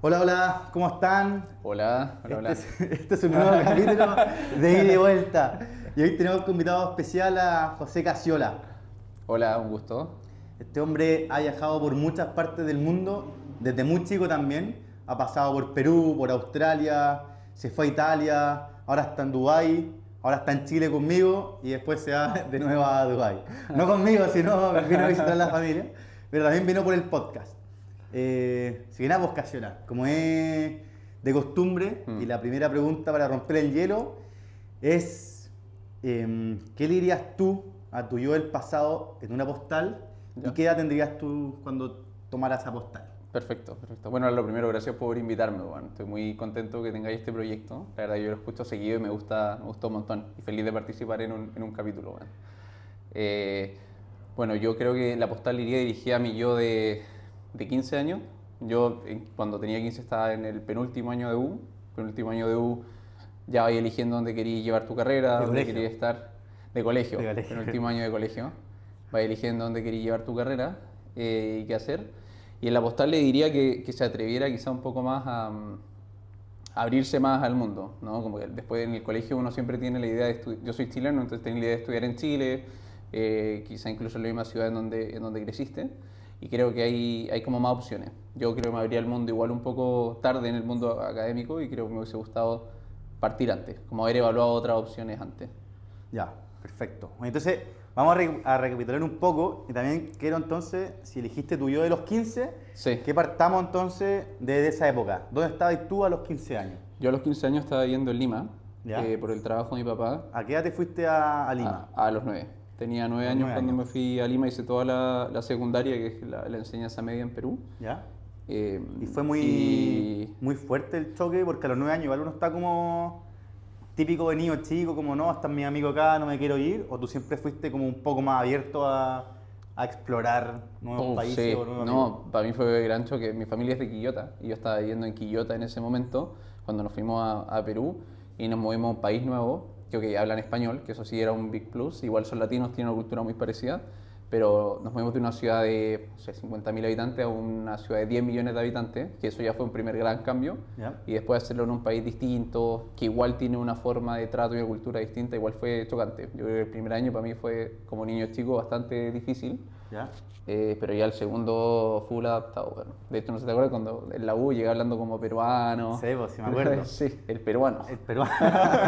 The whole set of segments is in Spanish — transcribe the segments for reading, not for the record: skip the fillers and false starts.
Hola, hola, ¿cómo están? Hola, hola, hola. Este es un nuevo capítulo de ida y vuelta. Y hoy tenemos como invitado especial a José Casiola. Hola, un gusto. Este hombre ha viajado por muchas partes del mundo, desde muy chico también. Ha pasado por Perú, por Australia, se fue a Italia, ahora está en Dubái, ahora está en Chile conmigo y después se va de nuevo a Dubái. No conmigo, sino vino a visitar a la familia, pero también vino por el podcast. Si bien a vos Casiola, como es de costumbre, y Mm, la primera pregunta para romper el hielo es, ¿qué le dirías tú a tu yo del pasado en una postal y ya, qué edad tendrías tú cuando tomaras esa postal? perfecto, perfecto. Bueno, lo primero, gracias por invitarme, Juan. Estoy muy contento que tengáis este proyecto. La verdad, yo lo escucho seguido y me gustó un montón. Y feliz de participar en un capítulo, Juan. Eh, bueno, yo creo que la postal iría dirigida a mi yo de 15 años. Yo, cuando tenía 15 estaba en el penúltimo año de U. Penúltimo año de U, ya vais eligiendo dónde querías llevar tu carrera, De dónde colegio. querías estar. De De colegio, colegio. penúltimo año de colegio. Vas eligiendo dónde querías llevar tu carrera y qué hacer. Y en la postal le diría que se atreviera quizá un poco más a abrirse más al mundo, ¿no? Como que después en el colegio uno siempre tiene la idea de estudiar, yo soy chileno, entonces tengo la idea de estudiar en Chile, quizá incluso en la misma ciudad en donde creciste, y creo que hay como más opciones. Yo creo que me abría el mundo igual un poco tarde en el mundo académico y creo que me hubiese gustado partir antes, como haber evaluado otras opciones antes. Ya, perfecto. Bueno, entonces, vamos a recapitular un poco y también quiero entonces, si elegiste tu yo de los 15, Sí, que partamos entonces desde esa época. ¿Dónde estabas tú a los 15 años? yo a los 15 años estaba viviendo en Lima ¿Ya? por el trabajo de mi papá ¿A qué edad te fuiste a Lima? a los 9. Tenía A 9 los años 9 cuando años. me fui a Lima, hice toda la secundaria, que es la enseñanza media en Perú. ¿Ya? Eh, Y fue muy, y muy fuerte el choque porque a los 9 años igual uno está como típico de niño chico, como no, están mis amigos acá, no me quiero ir, o tú siempre fuiste como un poco más abierto a explorar nuevos países sí, o nuevos amigos. no, para mí fue gran choque. Mi familia es de Quillota y yo estaba viviendo en Quillota en ese momento, cuando nos fuimos a Perú y nos movimos a un país nuevo, que hablan español, que eso sí era un big plus. Igual son latinos, tienen una cultura muy parecida, pero nos movimos de una ciudad de, no sé, 50.000 habitantes a una ciudad de 10 millones de habitantes, que eso ya fue un primer gran cambio. ¿Ya? Y después hacerlo en un país distinto, que igual tiene una forma de trato y una cultura distinta, igual fue chocante. Yo creo que el primer año para mí fue, como niño chico, bastante difícil. ¿Ya? Pero ya el segundo full adaptado, bueno. De hecho, no sé si te acuerdas cuando en la U llegué hablando como peruano. Sí, pues sí me acuerdo. Sí, el peruano. El peruano,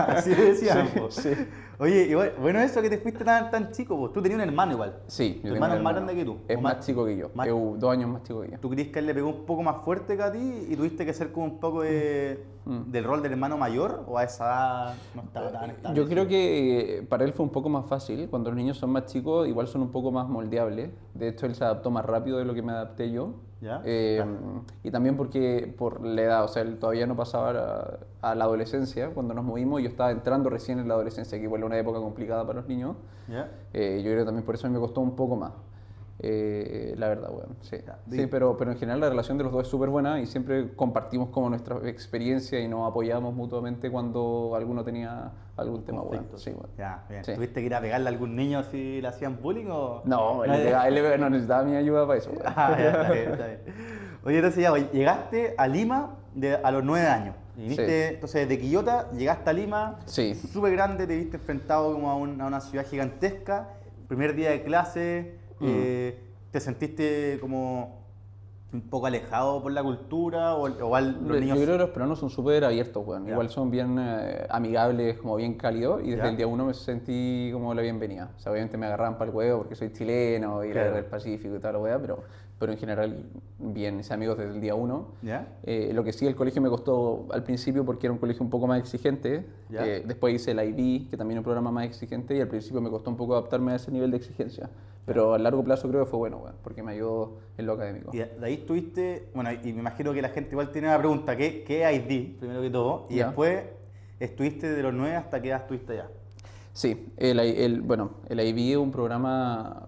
así le decían, Sí, pues. sí. Oye, igual, bueno eso que te fuiste tan chico, pues. Tú tenías un hermano igual. Sí, Tu yo tengo un hermano es más hermano. grande que tú. Es O más chico que yo. más- Es 2 años más chico que yo. ¿Tú crees que él le pegó un poco más fuerte que a ti y tuviste que ser como un poco del rol del hermano mayor? ¿O a esa edad no estaba tan Yo creo establecido? que para él fue un poco más fácil. Cuando los niños son más chicos, igual son un poco más moldeables. De hecho, él se adaptó más rápido de lo que me adapté yo. ¿Ya? Eh, Claro. y también porque por la edad, o sea, él todavía no pasaba a la adolescencia cuando nos movimos. Yo estaba entrando recién en la adolescencia, que igual es una época complicada para los niños. ¿Ya? Yo creo que también por eso me costó un poco más. La verdad, bueno, sí. Ya. Sí, pero en general la relación de los dos es súper buena y siempre compartimos como nuestra experiencia y nos apoyamos mutuamente cuando alguno tenía algún tema bueno. Conflicto. Sí, bueno. Ya, bien. Sí. ¿Tuviste que ir a pegarle a algún niño si le hacían bullying o...? No, él no necesitaba mi ayuda para eso, weón. Ah, ya, está bien, está bien. Oye, entonces ya, oye, llegaste a Lima a los 9 años. Y viniste, Sí, entonces de Quillota llegaste a Lima, sí. súper grande, te viste enfrentado como a una ciudad gigantesca. Primer día de clase, te sentiste como un poco alejado por la cultura o igual los Yo niños... creo que los peruanos son súper abiertos, weón. Ya, Igual son bien amigables, como bien cálidos, y desde el ya, día uno me sentí como la bienvenida. O sea, obviamente me agarraban para el huevo porque soy chileno y la claro, guerra del Pacífico y toda la weá, pero en general bien, hice amigos desde el día uno. ya, Lo que sí, el colegio me costó al principio porque era un colegio un poco más exigente. ya. Después hice el IB, que también es un programa más exigente, y al principio me costó un poco adaptarme a ese nivel de exigencia. Pero a largo plazo creo que fue bueno, weón, porque me ayudó en lo académico. Y de ahí estuviste, bueno, y me imagino que la gente igual tiene una pregunta, ¿qué es ID, primero que todo? Y Ya. después, ¿estuviste de los 9 hasta qué edad estuviste allá? Sí, bueno, el IB es un programa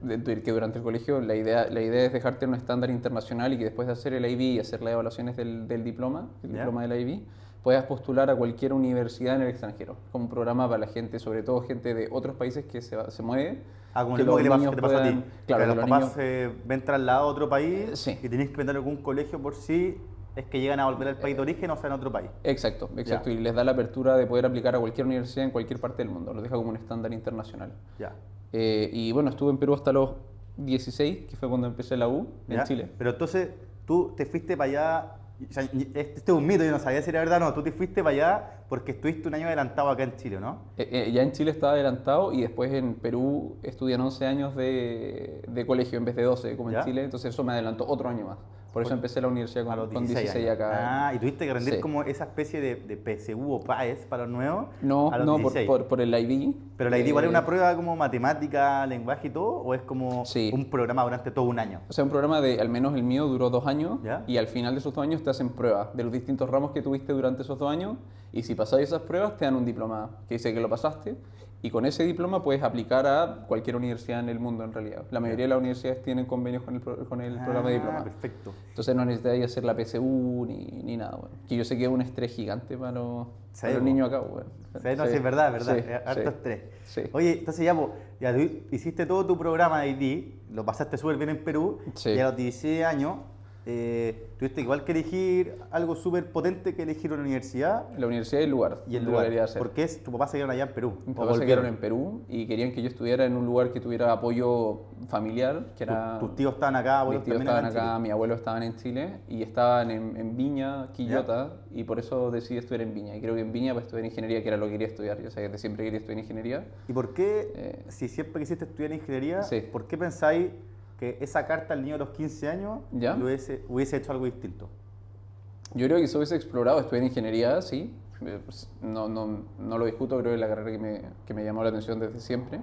que durante el colegio la idea es dejarte un estándar internacional y que después de hacer el IB y hacer las evaluaciones del diploma, el ¿Ya? diploma del IB, puedas postular a cualquier universidad en el extranjero, como un programa para la gente, sobre todo gente de otros países que se mueve, Ah, como que lo mismo los que, niños que te pasó a ti. puedan, claro, Que que los los papás niños, ven trasladados a otro país sí. y tenés que meter algún colegio por si es que llegan a volver al país de origen o sea en otro país. Exacto, exacto. Ya. Y les da la apertura de poder aplicar a cualquier universidad en cualquier parte del mundo. Lo deja como un estándar internacional. Ya. Y bueno, estuve en Perú hasta los 16, que fue cuando empecé la U en ¿Ya? Chile. Pero entonces tú te fuiste para allá, o sea, este es un mito, yo no sabía si era verdad o no, tú te fuiste para allá porque estuviste un año adelantado acá en Chile, ¿no? Ya en Chile estaba adelantado y después en Perú estudian 11 años de colegio en vez de 12 como en ¿Ya? Chile, entonces eso me adelantó otro año más. Por eso empecé la universidad A los con 16 16 años. acá. Ah, y tuviste que rendir Sí. como esa especie de PSU o PAES para los nuevos No, a los no, 16. por el ID. Pero la ID igual es una prueba como matemática, lenguaje y todo, o es como Sí. un programa durante todo un año. O sea, un programa de, al menos el mío, duró 2 años ¿Ya? y al final de esos 2 años te hacen pruebas de los distintos ramos que tuviste durante esos 2 años y si pasas esas pruebas te dan un diploma que dice que lo pasaste y con ese diploma puedes aplicar a cualquier universidad en el mundo en realidad. La mayoría de las universidades tienen convenios con el programa de diploma. Perfecto. Entonces no necesitáis hacer la PSU ni nada, bueno. Que yo sé que es un estrés gigante Sí, para los po. niños acá, bueno. Sí, no, sí, es verdad, es verdad. Sí, Es harto sí, estrés. sí. Oye, entonces ya, po, ya tú hiciste todo tu programa de ID, lo pasaste súper bien en Perú, Sí. y a los 16 años tuviste igual que elegir algo súper potente que elegir una universidad La universidad y el lugar. y el donde lo lugar. quería hacer. ¿Por qué tu papá se quedaron allá en Perú? Mis ¿O papás se volvieron? quedaron en Perú y querían que yo estuviera en un lugar que tuviera apoyo familiar, que era... Tus tíos estaban acá, Mis abuelos tíos también estaban acá en acá, mis abuelos estaban en Chile y estaban en Viña, Quillota, y por eso decidí estudiar en Viña. Y creo que en Viña para estudiar ingeniería, que era lo que quería estudiar. Yo sabía que siempre quería estudiar ingeniería. Chile. ¿Y por qué, si siempre quisiste estudiar ingeniería, Sí. por qué pensáis que esa carta al niño de los 15 años ¿Ya? hubiese hecho algo distinto? Yo creo que si hubiese explorado estudiar ingeniería, sí. Pues, no lo discuto, creo que es la carrera que me llamó la atención desde siempre.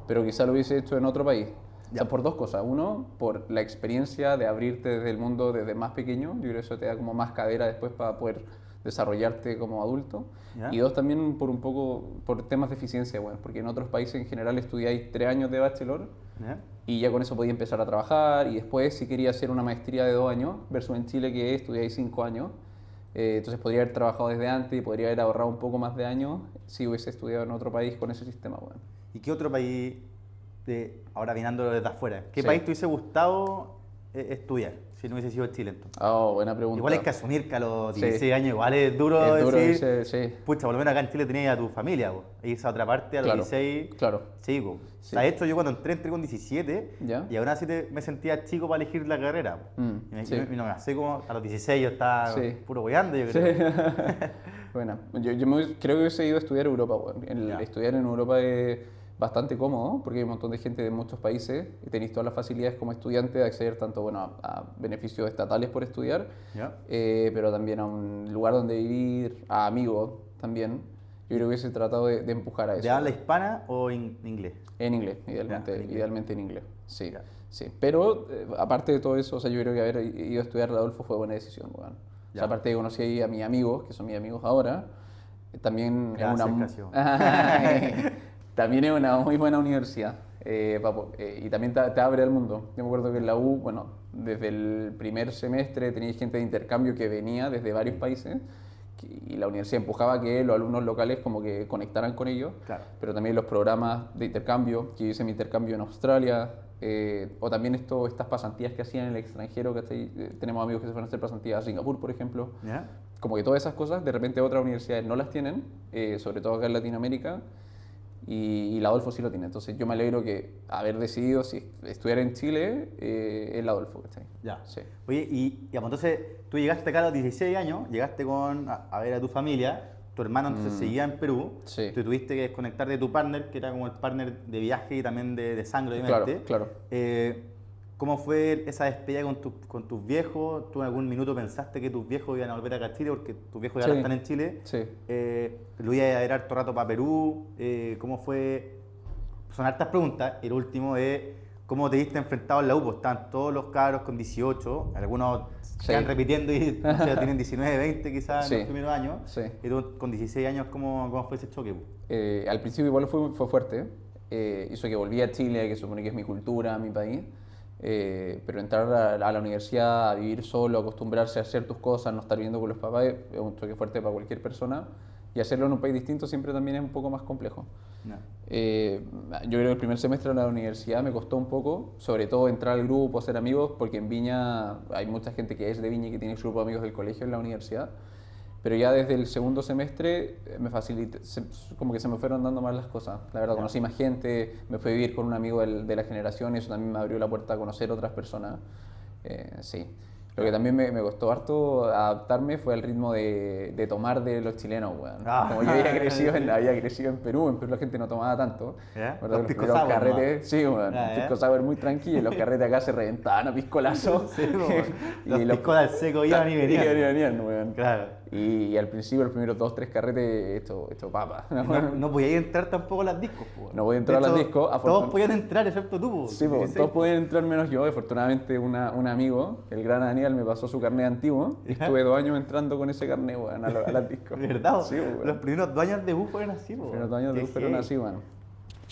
Pero quizá lo hubiese hecho en otro país. O sea, Ya. por dos cosas. Uno, por la experiencia de abrirte desde el mundo desde más pequeño. Yo creo que eso te da como más cadera después para poder desarrollarte como adulto. Ya. Y dos, también por un poco por temas de eficiencia, bueno, porque en otros países en general estudiáis 3 años de bachelor ¿Ya? y ya con eso podía empezar a trabajar y después si quería hacer una maestría de 2 años versus en Chile que estudiáis 5 años, entonces podría haber trabajado desde antes y podría haber ahorrado un poco más de años si hubiese estudiado en otro país con ese sistema, bueno. ¿Y qué otro país, ahora mirándolo desde afuera, qué Sí. país te hubiese gustado estudiar si no hubiese sido Chile entonces? Oh, buena pregunta. Igual hay que asumir que a los Sí. 16 años igual es duro, Es duro decir, ese, sí. pucha, por lo menos acá en Chile tenías a tu familia, po, e irse a otra parte a los Claro, 16. claro. Sí, po. Sí. De hecho yo cuando entré con 17 ¿Ya? y aún así me sentía chico para elegir la carrera. Po. Sí. Y no me hace como a los 16 yo estaba Sí. puro boyando, yo Sí. creo. Bueno, creo que hubiese ido a estudiar a Europa, bueno. Ya. Estudiar en Europa es bastante cómodo porque hay un montón de gente de muchos países y tenéis todas las facilidades como estudiante de acceder tanto bueno, a beneficios estatales por estudiar, ¿Ya? pero también a un lugar donde vivir, a amigos también. Yo creo que hubiese tratado de empujar a eso. ¿De habla hispana o en inglés? En inglés, idealmente, Ya, en inglés. idealmente en inglés. Sí, Ya. sí. Pero aparte de todo eso, o sea, yo creo que haber ido a estudiar Adolfo fue buena decisión, weón. O Ya. sea, aparte de que conocí a mis amigos, que son mis amigos ahora, también Gracias, es una Casio. también es una muy buena universidad. Y también te abre al mundo. Yo me acuerdo que en la U, bueno, desde el primer semestre tenía gente de intercambio que venía desde varios países y la universidad empujaba a que los alumnos locales como que conectaran con ellos, Claro. pero también los programas de intercambio, que yo hice mi intercambio en Australia, o también estas pasantías que hacían en el extranjero, ¿cachai? Tenemos amigos que se fueron a hacer pasantías a Singapur, por ejemplo. ¿Ya? Como que todas esas cosas, de repente otras universidades no las tienen, sobre todo acá en Latinoamérica, y la Adolfo sí lo tiene. Entonces yo me alegro que haber decidido si estudiar en Chile, el Adolfo, ¿cachai? Ya. Sí. Oye, y digamos, entonces tú llegaste acá a los 16 años, llegaste a ver a tu familia, tu hermano entonces seguía en Perú, Sí. tú tuviste que desconectar de tu partner, que era como el partner de viaje y también de sangre, Claro, obviamente. claro. ¿Cómo fue esa despedida con tus viejos? ¿Tú en algún minuto pensaste que tus viejos iban a volver acá a Chile porque tus viejos ya Sí. ahora están en Chile? Sí. ¿Lo ibas a ir harto rato para Perú? ¿Cómo fue? Son hartas preguntas. Y lo último es, ¿cómo te viste enfrentado en la U? Pues estaban todos los cabros con 18, algunos Sí. quedan repitiendo y o sea, tienen 19, 20 quizás Sí. en los primeros años. Sí. Y tú con 16 años, ¿cómo fue ese choque? Pues? Al principio igual fue fuerte, hizo que volví a Chile, que supone que es mi cultura, mi país, pero entrar a la universidad, a vivir solo, acostumbrarse a hacer tus cosas, no estar viviendo con los papás, es un choque fuerte para cualquier persona. Y hacerlo en un país distinto siempre también es un poco más complejo. No. Yo creo que el primer semestre de la universidad me costó un poco, sobre todo entrar al grupo, hacer amigos, porque en Viña hay mucha gente que es de Viña y que tiene su grupo de amigos del colegio en la universidad. Pero ya desde el segundo semestre como que se me fueron dando más las cosas. La verdad, conocí más gente, me fui a vivir con un amigo de la generación y eso también me abrió la puerta a conocer otras personas. Sí. Lo que también me costó harto adaptarme fue al ritmo de tomar de los chilenos, weón. Como yo había crecido en Perú la gente no tomaba tanto. ¿Ya? ¿Verdad? Los Los pisco primeros sour, carretes, sí, weón, Ya, pisco sour muy tranquilo, los carretes acá se reventaban a piscolazos. Sí, los piscos al seco iban y venían. Weón. Claro. Y al principio, los primeros 2, 3 carretes, hecho papa. No podíais entrar tampoco a las discos, po. No podía entrar De a las hecho, discos. Todos podían entrar, excepto tú, po. Sí, pues, todos podían entrar menos yo. Afortunadamente, un amigo, el gran Daniel, me pasó su carnet antiguo y ¿Ya? estuve 2 años entrando con ese carnet, weón, a las discos. ¿Verdad? Sí, weón. Los primeros 2 años de U fueron así, po. Los primeros 2 años de Qué U fueron heavy. así, weón.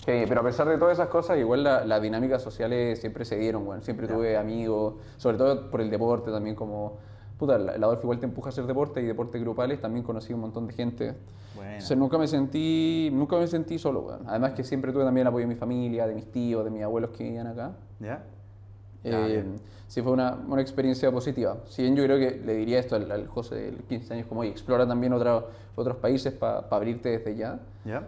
Pero a pesar de todas esas cosas, igual las dinámicas sociales siempre se dieron, weón. Siempre Ya. tuve amigos, sobre todo por el deporte también, como... Puta, el Adolfo igual te empuja a hacer deporte y deportes grupales, también conocí un montón de gente. Bueno. Entonces nunca me sentí solo, weón. Además que siempre tuve también el apoyo de mi familia, de mis tíos, de mis abuelos que vivían acá. ¿Ya? Ya, bien. Sí, fue una experiencia positiva. Si bien yo creo que le diría esto al José de 15 años como, oye, explora también otros países para abrirte desde ya. ¿Ya?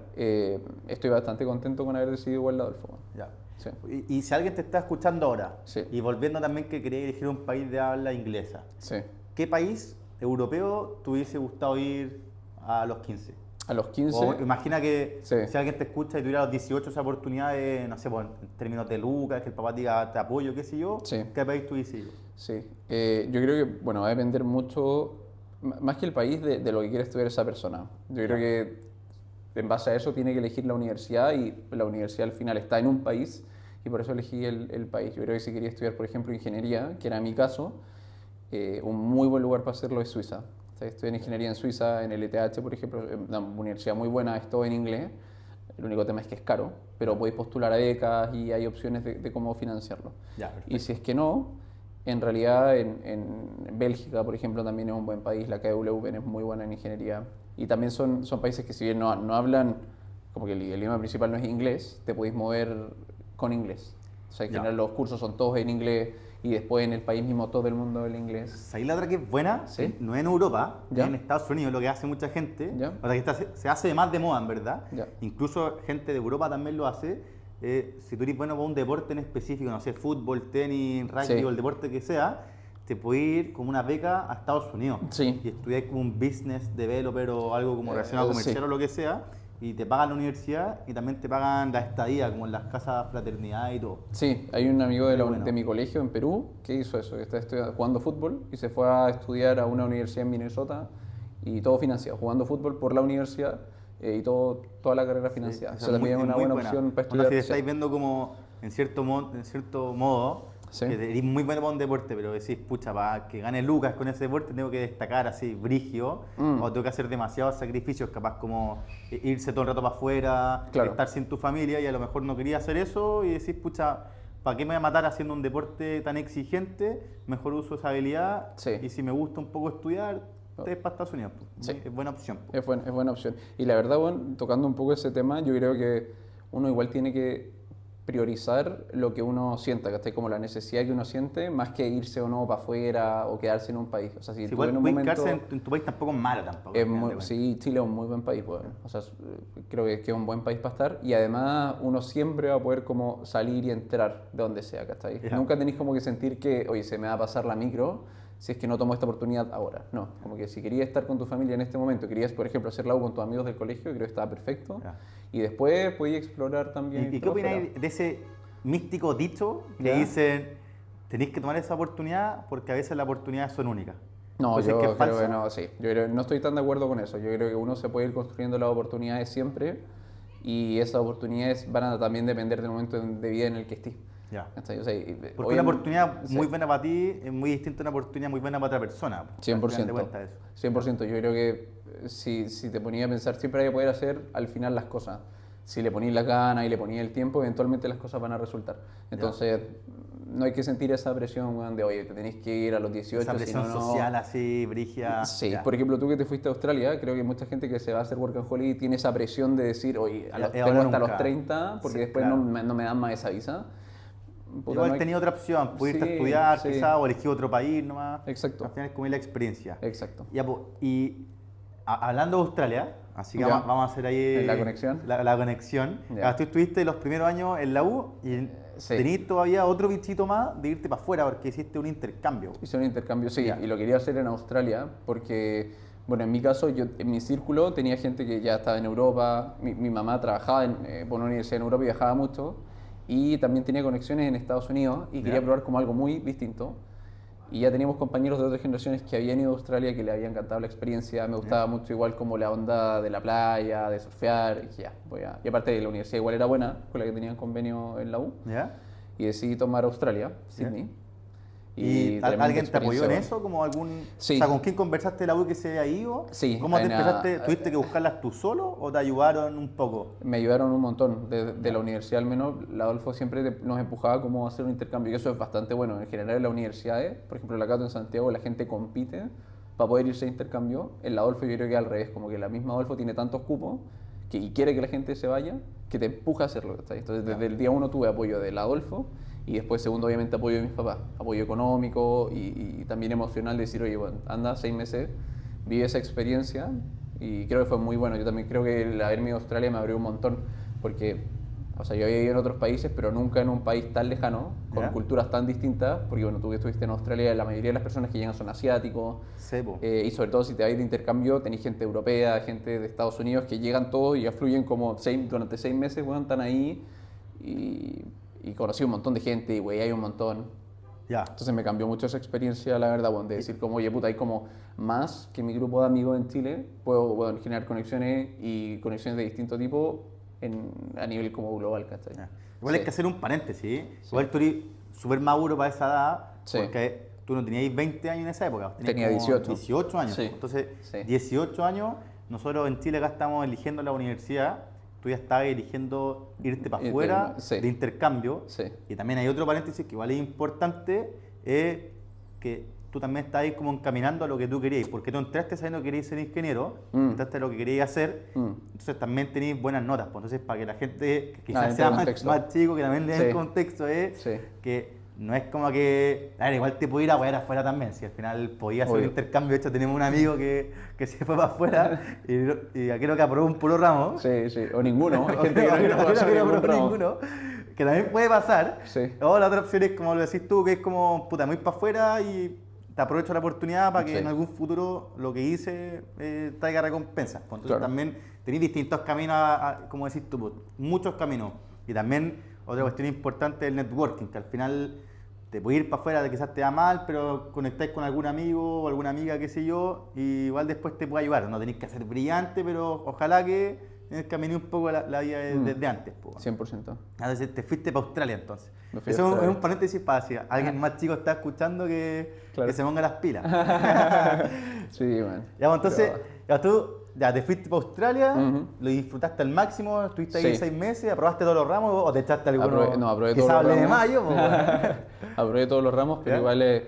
Estoy bastante contento con haber decidido igual la Adolfo. Ya. Sí. Y si alguien te está escuchando ahora, Sí. y volviendo también que quería elegir un país de habla inglesa, Sí. ¿qué país europeo te hubiese gustado ir a los 15? A los 15... O imagina que Sí. si alguien te escucha y tuviera a los 18 esa oportunidad de, no sé, pues, en términos de lucas, que el papá te diga te apoyo, qué sé yo, Sí. ¿qué país tú hubiese ido? Sí, yo creo que, bueno, va a depender mucho, más que el país, de lo que quiere estudiar esa persona. Yo creo que en base a eso tiene que elegir la universidad y la universidad al final está en un país y por eso elegí el país. Yo creo que si quería estudiar, por ejemplo, ingeniería, que era mi caso, un muy buen lugar para hacerlo es Suiza. O sea, estoy en ingeniería en Suiza, en el ETH, por ejemplo, una universidad muy buena, es todo en inglés. El único tema es que es caro, pero podéis postular a becas y hay opciones de cómo financiarlo. Ya, perfecto. Y si es que no, en realidad en Bélgica, por ejemplo, también es un buen país, la KU Leuven es muy buena en ingeniería. Y también son países que si bien no hablan, como que el idioma principal no es inglés, te podéis mover con inglés. O sea, en Ya. general los cursos son todos en inglés y después en el país mismo todo el mundo habla inglés. ¿Sabéis la otra que es buena? Sí. No es en Europa, Ya. es en Estados Unidos, lo que hace mucha gente. Ya. O sea, que se hace de más de moda, en verdad. Ya. Incluso gente de Europa también lo hace. Si tú eres bueno para un deporte en específico, no sé, fútbol, tenis, rugby Sí. o el deporte que sea, te puedes ir como una beca a Estados Unidos. Sí. Y estudiar como un business developer o algo como relacionado a comercial sí. o lo que sea. Y te pagan la universidad y también te pagan la estadía, como en las casas fraternidad y todo. Sí, hay un amigo Qué bueno. de mi colegio en Perú que hizo eso, que está jugando fútbol y se fue a estudiar a una universidad en Minnesota y todo financiado, jugando fútbol por la universidad y toda la carrera financiada. Sí, Eso también es una muy buena opción para estudiar. Onda, si te Sí. estáis viendo como en cierto modo, Sí. que eres muy bueno para un deporte, pero decís, pucha, para que gane Lucas con ese deporte tengo que destacar así, brigio, o tengo que hacer demasiados sacrificios, capaz como irse todo el rato para afuera, Claro. estar sin tu familia y a lo mejor no quería hacer eso y decís, pucha, ¿para qué me voy a matar haciendo un deporte tan exigente? Mejor uso esa habilidad Sí. y si me gusta un poco estudiar, te vas para Estados Unidos. Pues. Sí. Es buena opción. Pues. Es buena opción. Y la verdad, bueno, tocando un poco ese tema, yo creo que uno igual tiene que priorizar lo que uno sienta, ¿cachai? Como la necesidad que uno siente, más que irse o no para afuera o quedarse en un país. O sea, si Si tú igual en un puedes momento... quedarse en tu país tampoco es malo tampoco. Es al final de cuentas. sí, Chile es un muy buen país, pues. O sea, creo que es un buen país para estar y además uno siempre va a poder como salir y entrar de donde sea, ¿cachai? Ya. Nunca tenéis como que sentir que, oye, se me va a pasar la micro si es que no tomo esta oportunidad ahora. No, como que si querías estar con tu familia en este momento, querías, por ejemplo, hacer la U con tus amigos del colegio, creo que estaba perfecto. Ya. Y después podías explorar también. ¿Y qué opináis de ese místico dicho que Ya. dicen tenéis que tomar esa oportunidad porque a veces las oportunidades son únicas? No, ¿Tú crees yo que es creo falso? que no, sí. No estoy tan de acuerdo con eso. Yo creo que uno se puede ir construyendo las oportunidades siempre y esas oportunidades van a también depender del momento de vida en el que estés. Ya. ¿Cachai? O sea, Porque hoy una en- oportunidad sí, muy buena para ti es muy distinta a una oportunidad muy buena para otra persona. Al final de 100%. cuentas, eso. 100%. Yo creo que si te ponía a pensar, siempre hay que poder hacer al final las cosas. Si le ponías las ganas y le ponías el tiempo, eventualmente las cosas van a resultar. Entonces, no hay que sentir esa presión, weón, de oye, te tenés que ir a los 18, Esa si presión no, no. social así, brigia. Sí, ya. por ejemplo, tú que te fuiste a Australia, creo que mucha gente que se va a hacer work and holiday tiene esa presión de decir, oye, tengo ahora hasta nunca. los 30, porque Sí, después claro. no me dan más esa visa. Puta, Igual no hay- tenía otra opción, pude irte a Sí, estudiar sí. quizás o elegir otro país nomás. Exacto. Al final es como la experiencia. Exacto. Ya, pues, y hablando de Australia, así que Ya. vamos a hacer ahí ¿La conexión? La conexión. Ya. Tú estuviste los primeros años en la U y Sí. tenías todavía otro bichito más de irte para afuera porque hiciste un intercambio. Hice un intercambio, sí, Ya. y lo quería hacer en Australia porque, bueno, en mi caso, yo en mi círculo tenía gente que ya estaba en Europa, mi mamá trabajaba por una universidad en Europa y viajaba mucho, y también tenía conexiones en Estados Unidos y quería Ya. probar como algo muy distinto. Y ya teníamos compañeros de otras generaciones que habían ido a Australia, que le había encantado la experiencia, me gustaba mucho igual como la onda de la playa, de surfear, y dije, ya, y aparte de la universidad igual era buena, con la que tenían convenio en la U, ¿Ya? y decidí tomar Australia, Sydney. ¿Y tremenda alguien te apoyó en experiencia, eso? ¿Como algún, Sí. O sea, ¿con quién conversaste de la U que se había ido? Sí, ¿Cómo te en, empezaste? ¿Tuviste que buscarlas tú solo o te ayudaron un poco? Me ayudaron un montón, de la universidad al menos, la Adolfo siempre nos empujaba como a hacer un intercambio y eso es bastante bueno. En general en las universidades, por ejemplo la Cato en Santiago, la gente compite para poder irse a intercambio. En la Adolfo yo creo que al revés, como que la misma Adolfo tiene tantos cupos y quiere que la gente se vaya, que te empuja a hacerlo. ¿Cachai? Entonces desde el día uno tuve apoyo de la Adolfo y después segundo obviamente apoyo de mis papás, apoyo económico y también emocional de decir, oye, bueno, anda 6 meses, vive esa experiencia y creo que fue muy bueno. Yo también creo que el haberme ido a Australia me abrió un montón porque, o sea, yo había ido en otros países, pero nunca en un país tan lejano, con ¿Ya? culturas tan distintas, porque bueno, tú que estuviste en Australia, la mayoría de las personas que llegan son asiáticos, Sebo. y sobre todo si te vas de intercambio, tenés gente europea, gente de Estados Unidos, que llegan todos y afluyen como durante 6 meses, bueno, están ahí, y conocí un montón de gente, y güey, hay un montón. Ya. Entonces me cambió mucho esa experiencia, la verdad, bueno, de decir como, oye, puta, hay como más que mi grupo de amigos en Chile, puedo bueno, generar conexiones y conexiones de distinto tipo a nivel como global, ¿cachai? Ya. Igual Sí. hay que hacer un paréntesis. Igual tú eres súper maduro para esa edad, Sí. porque tú no tenías 20 años en esa época. tenías Tenía como 18. 18 años. Sí. Entonces, Sí. 18 años, nosotros en Chile acá estamos eligiendo la universidad, tú ya estabas eligiendo irte para afuera Sí. de intercambio. Sí. Y también hay otro paréntesis que igual es importante, es que tú también estás ahí como encaminando a lo que tú querías, porque tú entraste sabiendo que querías ser ingeniero, entraste a lo que querías hacer, entonces también tenéis buenas notas, pues entonces para que la gente que quizás dentro sea del más, contexto. más chico, que también le dé Sí. el contexto, es Sí. que no es como que, a ver, igual te puedo ir a huear afuera también, si al final podía hacer Obvio. un intercambio, de hecho tenemos un amigo que se fue para afuera y creo que aprobó un puro ramo. Sí, sí, o ninguno, hay gente que O no quiere no pasar quiero ningún probar ramo. ninguno, que también puede pasar. Sí. O la otra opción es como lo decís tú, que es como, puta, me voy para afuera y te aprovecho la oportunidad para que Sí. en algún futuro lo que hice traiga recompensas. Pues entonces Claro. también tenéis distintos caminos, como decís tú, pues, muchos caminos. Y también otra cuestión importante es el networking, que al final te puedes ir para afuera, quizás te da mal, pero conectáis con algún amigo o alguna amiga, qué sé yo, y igual después te puede ayudar. No tenéis que ser brillante, pero ojalá que caminé un poco la vida desde antes. Pues. 100%. Entonces te fuiste para Australia entonces. Me fui a Eso es Australia. un paréntesis para si alguien más chico está escuchando Claro. que se ponga las pilas. Sí, man. Ya, pues, entonces, Pero- ya tú ya te fuiste para Australia, Ujú. lo disfrutaste al máximo, estuviste ahí Sí. 6 meses, aprobaste todos los ramos o te echaste alguno Aprobé que todos los hable de ramos. mayo. Pues, bueno. Aprobé todos los ramos, pero ¿Ya? igual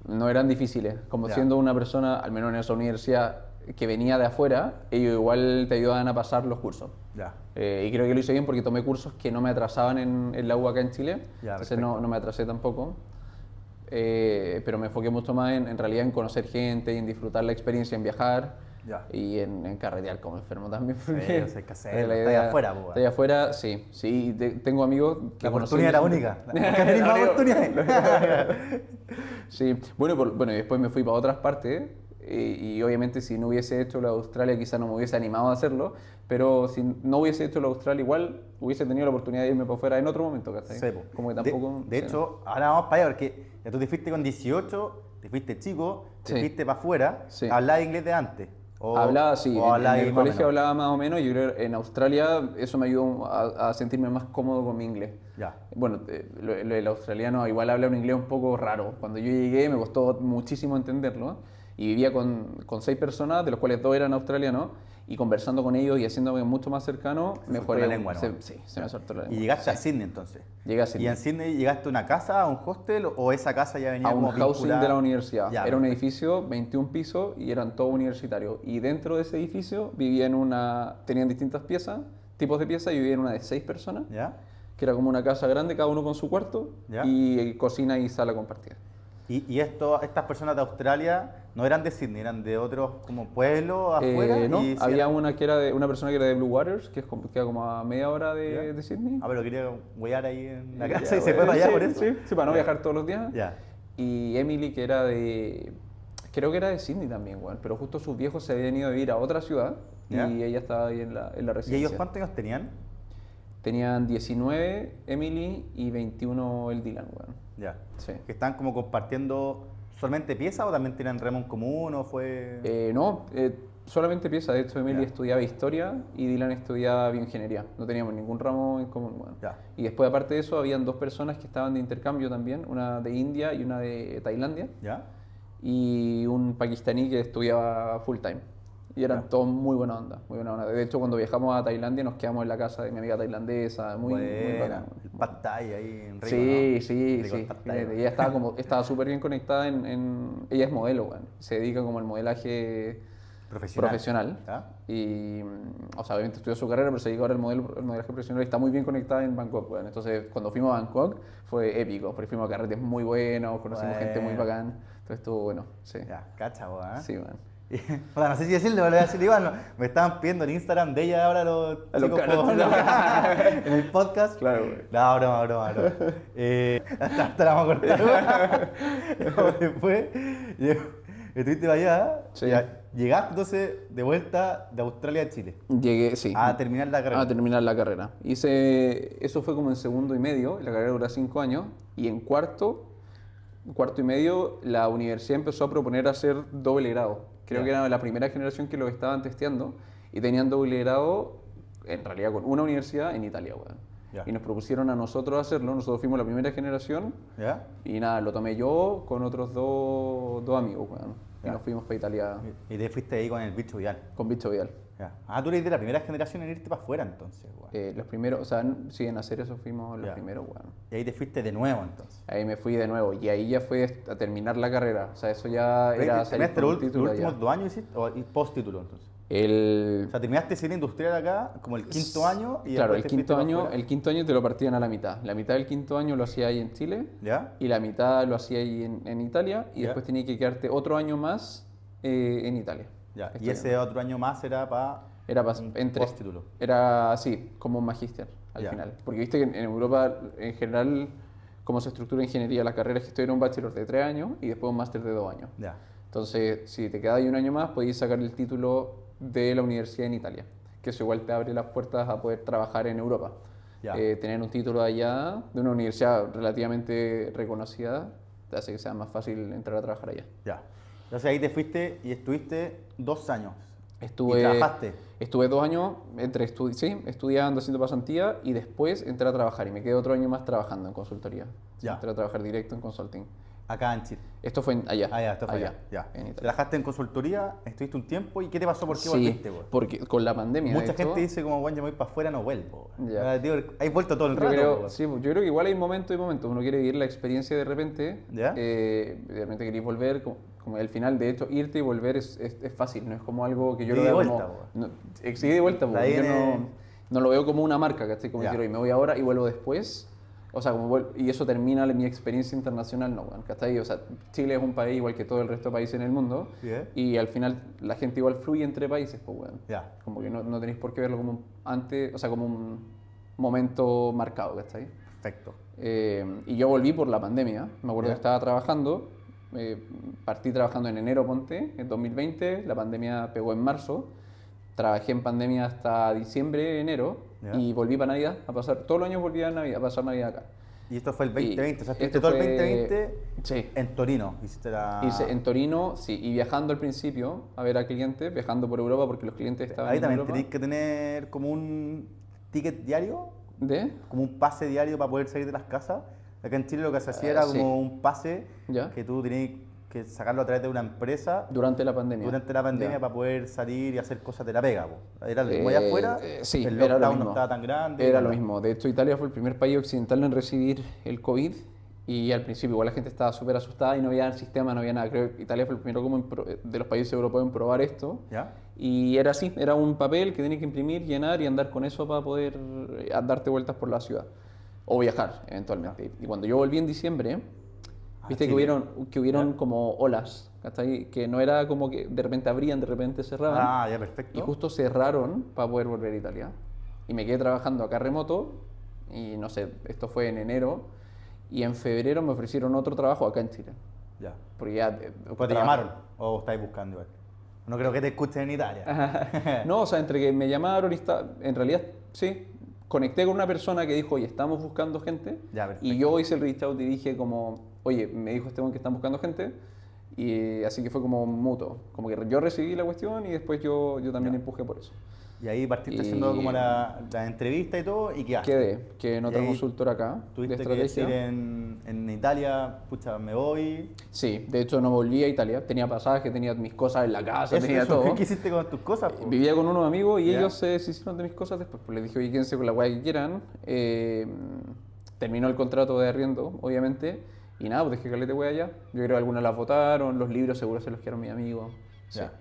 no eran difíciles. Como Ya. siendo una persona, al menos en esa universidad, que venía de afuera, ellos igual te ayudaban a pasar los cursos. Ya. Y creo que lo hice bien porque tomé cursos que no me atrasaban en la U acá en Chile, Ya, entonces perfecto. no me atrasé tampoco. Pero me enfoqué mucho más en realidad en conocer gente y en disfrutar la experiencia, en viajar Ya. y en carretear como enfermo también. Sí, porque o sea, hay que hacerlo, la está ahí idea- afuera, pues, está ahí afuera, sí, sí, tengo amigos que La conocí oportunidad era en- única. Nunca tenéis La más única- oportunidades. Sí, bueno, y después me fui para otras partes y obviamente si no hubiese hecho la Australia quizá no me hubiese animado a hacerlo, pero si no hubiese hecho la Australia igual hubiese tenido la oportunidad de irme para afuera en otro momento, ¿cachai? Sí, po. Como que tampoco... De sí. hecho, ahora vamos para allá porque ya tú te fuiste con 18, te fuiste chico, te Sí. fuiste para afuera, Sí. hablabas inglés de antes. Hablaba, sí, o en hablabas el más o colegio menos. hablaba más o menos, yo creo en Australia eso me ayudó a sentirme más cómodo con mi inglés. Ya. Bueno, lo del australiano igual habla un inglés un poco raro. Cuando yo llegué me costó muchísimo entenderlo Y vivía con 6 personas, de los cuales 2 eran australianos, y conversando con ellos y haciéndome mucho más cercano, Se soltó mejoré. la lengua, ¿no? Sí, se me soltó la lengua. Y llegaste a Sí. Sydney entonces. Llegué a ¿Y Sydney. en Sydney llegaste a una casa, a un hostel o esa casa ya venía A un como housing vinculada? de la universidad. Ya, Era un perfecto. edificio, 21 pisos, y eran todos universitarios. Y dentro de ese edificio vivía en una... Tenían distintas piezas, tipos de piezas, y vivía en una de 6 personas, ¿Ya? que era como una casa grande, cada uno con su cuarto, Ya. y cocina y sala compartida. ¿Y estas personas de Australia no eran de Sydney, eran de otros como pueblos afuera? No, y sí había eran- una que era de una persona que era de Blue Waters, que queda como a media hora ¿Ya? de Sydney. Ah, pero quería huear ahí en la casa Ya, y se fue bueno, para allá sí, por eso. Sí, para no Ya. viajar todos los días. Ya. Y Emily, que era de... Creo que era de Sydney también, weón. Pero justo sus viejos se habían ido a vivir a otra ciudad Ya. y ella estaba ahí en la ¿Y residencia. ellos cuántos años tenían? Tenían 19 Emily y 21 el Dylan, weón. Ya. Sí. ¿Que están como compartiendo solamente piezas o también tienen remo en común o fue...? No, solamente pieza. De hecho, Emily Ya. estudiaba historia y Dylan estudiaba bioingeniería. No teníamos ningún ramo en común, weón. Ya. Y después, aparte de eso, habían 2 personas que estaban de intercambio también, una de India y una de Tailandia, ¿Ya? y un pakistaní que estudiaba full time. Y eran Ya. todos muy buena onda, muy buena onda. De hecho, cuando viajamos a Tailandia nos quedamos en la casa de mi amiga tailandesa, muy Buena. bacán. El pad thai ahí en rico, Sí, ¿no? sí, Rico el sí. pad thai, Fíjate, ella estaba súper bien conectada ella es modelo, weón. Se dedica como al modelaje profesional. ¿Ya? Y, o sea, obviamente estudió su carrera, pero se dedica ahora al modelaje profesional y está muy bien conectada en Bangkok, weón. Entonces, cuando fuimos a Bangkok fue épico, porque fuimos a carretes muy buenos, conocimos gente muy Bueno. bacán. Entonces estuvo bueno, sí. Ya, cacha, vos, ¿eh? Sí, man. Bueno, no sé si decirle, pero le voy a decir igual. ¿No? Me estaban pidiendo el Instagram de ella ahora los A los chicos caros. en el podcast. Claro, güey. No, broma. Hasta la vamos a cortar. No, después, estuviste para allá. Sí. Ya, llegaste entonces de vuelta de Australia a Chile. Llegué, sí. A terminar la carrera. A terminar la carrera. Eso fue como en segundo y medio, la carrera dura 5 años, y en cuarto y medio, la universidad empezó a proponer hacer doble grado. Creo Ya. que era la primera generación que lo estaban testeando, y tenían doble grado, en realidad con una universidad en Italia, weón. Ya. Y nos propusieron a nosotros hacerlo, nosotros fuimos la primera generación, ¿Ya? y nada, lo tomé yo con otros dos amigos, weón. Y Ya. nos fuimos para Italia Y te fuiste ahí con el bicho Vidal. con Bicho Vidal. Ya. Ah, tú eres de la primera generación en irte para afuera entonces, weón. Los primeros, o sea, sí, en hacer eso fuimos los Ya. primeros, weón. Y ahí te fuiste de nuevo entonces. Ahí me fui de nuevo y ahí ya fue a terminar la carrera. O sea, eso ya era salir ¿Terminaste con un los título últimos allá. 2 años hiciste? ¿O y post título entonces? O El, sea, terminaste cine industrial acá, como el quinto año. Y claro, después el te fuiste quinto para año, afuera. el quinto año te lo partían a la mitad. La mitad del quinto año lo hacía ahí en Chile ¿Ya? y la mitad lo hacía ahí en Italia y Ya. después tenía que quedarte otro año más en Italia. Ya. Y Estudiando. ese otro año más era para Era entre post título. Era así, como un magíster al Ya. final. Porque viste que en Europa, en general, cómo se estructura ingeniería, la carrera es que estudiar un bachelor de 3 años y después un máster de 2 años. Ya. Entonces, si te quedas ahí un año más, podéis sacar el título de la universidad en Italia, que eso igual te abre las puertas a poder trabajar en Europa. Ya. Tener un título allá, de una universidad relativamente reconocida, te hace que sea más fácil entrar a trabajar allá. Ya. Entonces ahí te fuiste y estuviste 2 años. Estuve, ¿Y trabajaste? Estuve 2 años estudiando, haciendo pasantía y después entré a trabajar y me quedé otro año más trabajando en consultoría. Ya. Entré a trabajar directo en consulting. Acá en Chile. Esto fue allá. Ah, ya, esto fue allá, allá. Ya. en Italia. Trabajaste en consultoría, estuviste un tiempo y ¿qué te pasó? ¿Por qué Sí, volviste, güey? porque con la pandemia. de Mucha hecho, gente dice como, bueno, yo me voy para afuera, no vuelvo. Güey. Ya. Ah, tío, hay vuelto todo el Yo rato. creo, güey. sí, yo creo que igual hay momentos y momentos. Uno quiere vivir la experiencia de repente. ¿Ya? De repente queréis volver, como al final, de hecho, irte y volver es fácil. No es como algo que yo Ida lo y veo vuelta, como. po. Sí, de vuelta, po. La Yo viene- no lo veo como una marca, ¿cachai? Como Ya. decir, oye, me voy ahora y vuelvo después. O sea, y eso termina mi experiencia internacional, ¿no? Weón, ¿cachai? O sea, Chile es un país igual que todo el resto de países en el mundo. Sí, ¿eh? Y al final la gente igual fluye entre países, pues, weón. Ya. Como que no tenéis por qué verlo como o sea, como un momento marcado, ¿cachai? Perfecto. Y yo volví por la pandemia. Me acuerdo Ya. que estaba trabajando. Partí trabajando en enero, ponte, en 2020. La pandemia pegó en marzo. Trabajé en pandemia hasta diciembre, enero. Ya. Y volví para Navidad. Todos los años volví a Navidad, a pasar Navidad acá. Y esto fue el 2020, o sea, estuviste esto todo el fue- 2020 Sí. en Torino. Hiciste la... Hice en Torino, sí, y viajando al principio a ver a clientes, viajando por Europa porque los clientes estaban Ahí en también Europa. tenéis que tener como un ticket diario, ¿De? como un pase diario para poder salir de las casas. Acá en Chile lo que se hacía era sí. como un pase ¿Ya? que tú tenías que sacarlo a través de una empresa Durante la pandemia. durante la pandemia Ya. para poder salir y hacer cosas de la pega. Po. Era como allá afuera, Sí, el era lo lockdown mismo. no estaba tan grande. Era lo nada. mismo. De hecho, Italia fue el primer país occidental en recibir el COVID y al principio igual la gente estaba súper asustada y no había sistema, no había nada. Creo que Italia fue el primero como de los países europeos en probar esto. ¿Ya? Y era así, era un papel que tenías que imprimir, llenar y andar con eso para poder darte vueltas por la ciudad. O viajar, eventualmente. Y cuando yo volví en diciembre, viste que Chile. hubieron Ya. como olas, ¿cachai? Que no era como que de repente abrían, de repente cerraban. Ah, ya, Y perfecto. justo cerraron para poder volver a Italia. Y me quedé trabajando acá remoto. Y no sé, esto fue en enero. Y en febrero me ofrecieron otro trabajo acá en Chile. Ya. Porque ya. Después te llamaron o estáis buscando igual. No creo que te escuchen en Italia. No, o sea, entre que me llamaron y en realidad, sí. Conecté con una persona que dijo, oye, estamos buscando gente. Ya, perfecto. Y yo hice el reach out y dije como, oye, me dijo Esteban que están buscando gente. Y así que fue como mutuo. Como que yo recibí la cuestión y después yo también Ya. empujé por eso. Y ahí partiste Y- haciendo como la entrevista y todo y quedaste. Quedé en Y otra ahí consultora acá de Tuviste que estrategia. decir en Italia, pucha, me voy. Sí, de hecho no volví a Italia. Tenía pasaje, tenía mis cosas en la casa, tenía Eso, todo. ¿qué hiciste con tus cosas? Po? Vivía con unos amigos y Ya. ellos se deshicieron de mis cosas después. Pues les dije, oye, quédense con la weá que quieran. Terminó el contrato de arriendo, obviamente. Y nada, pues dejé caleta de weá allá. Yo creo que algunas las votaron, los libros seguro se los quedaron mis amigos. Sí. Ya.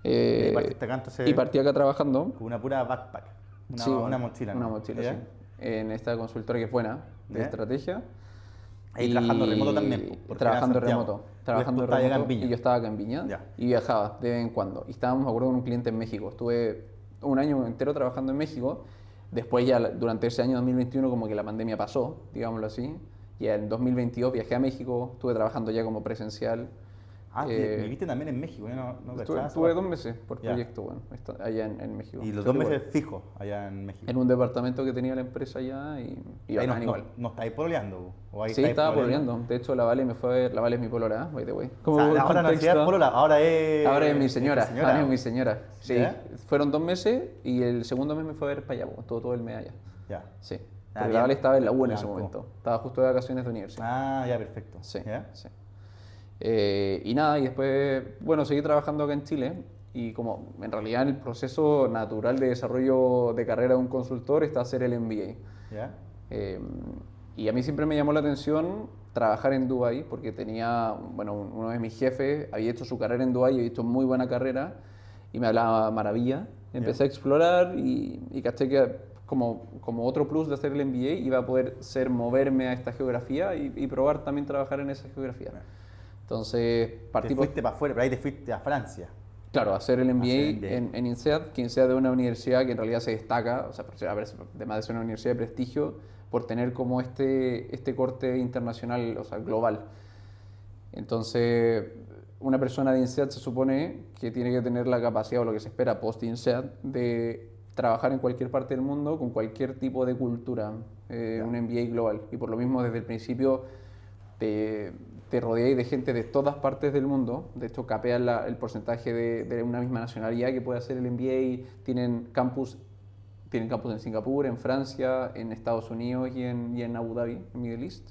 Eh, Y partiste acá entonces y partí acá trabajando. con una pura backpack. Una, Sí, una bueno, mochila. Una ¿no? mochila, ¿Ya? sí. En esta consultora que es buena, de Ya. estrategia. Ahí trabajando remoto también, po, porque Trabajando era Santiago. remoto. Tú Trabajando estabas acá en remoto. Viña. Y yo estaba acá en Viña. Ya. Y viajaba de vez en cuando. Y estábamos, me acuerdo, con un cliente en México. Estuve un año entero trabajando en México. Después ya durante ese año 2021 como que la pandemia pasó, digámoslo así. Y en 2022 viajé a México. Estuve trabajando ya como presencial. Ah, viviste también en México, ¿eh? No cachaba esa Estuve parte. 2 meses por Ya. proyecto, bueno, allá en México. Y los Súper 2 meses igual. fijos allá en México. En un departamento que tenía la empresa allá y Ahí bacán igual. no estáis pololeando, po, o ahí Sí, estáis estaba pololeando. De hecho, la Vale me fue a ver. La Vale es mi polola, by the way. O Como sea, buen ahora no contexto. es polola, ahora Ahora es mi señora. tu Ahora es mi señora. Sí. ¿Ya? Fueron 2 meses y el segundo mes me fue a ver para allá, po, todo el mes allá. Ya. Sí. Ah, Porque bien. la Vale estaba en la U en Ya, ese ¿cómo? momento. Estaba justo de vacaciones de universidad. Ah, ya, perfecto. Sí, ¿Ya? sí. Y nada, y después, bueno, seguí trabajando acá en Chile y como en realidad en el proceso natural de desarrollo de carrera de un consultor está hacer el MBA. ¿Ya? Y a mí siempre me llamó la atención trabajar en Dubái porque tenía, bueno, uno de mis jefes había hecho su carrera en Dubái, había hecho muy buena carrera y me hablaba maravilla. Empecé a explorar y caché que como otro plus de hacer el MBA iba a poder moverme a esta geografía y probar también trabajar en esa geografía. Entonces partí Te por, fuiste para afuera, pero ahí te fuiste a Francia. claro, hacer el MBA, Hacer el MBA. en INSEAD, que INSEAD es una universidad que en realidad se destaca, o sea, además de ser una universidad de prestigio, por tener como este corte internacional, o sea, global. Entonces, una persona de INSEAD se supone que tiene que tener la capacidad, o lo que se espera post-INSEAD, de trabajar en cualquier parte del mundo con cualquier tipo de cultura, un MBA global. Y por lo mismo, desde el principio, te rodeáis de gente de todas partes del mundo. De hecho, capean el porcentaje de una misma nacionalidad que puede hacer el MBA. Tienen campus en Singapur, en Francia, en Estados Unidos y en Abu Dhabi, en Middle East.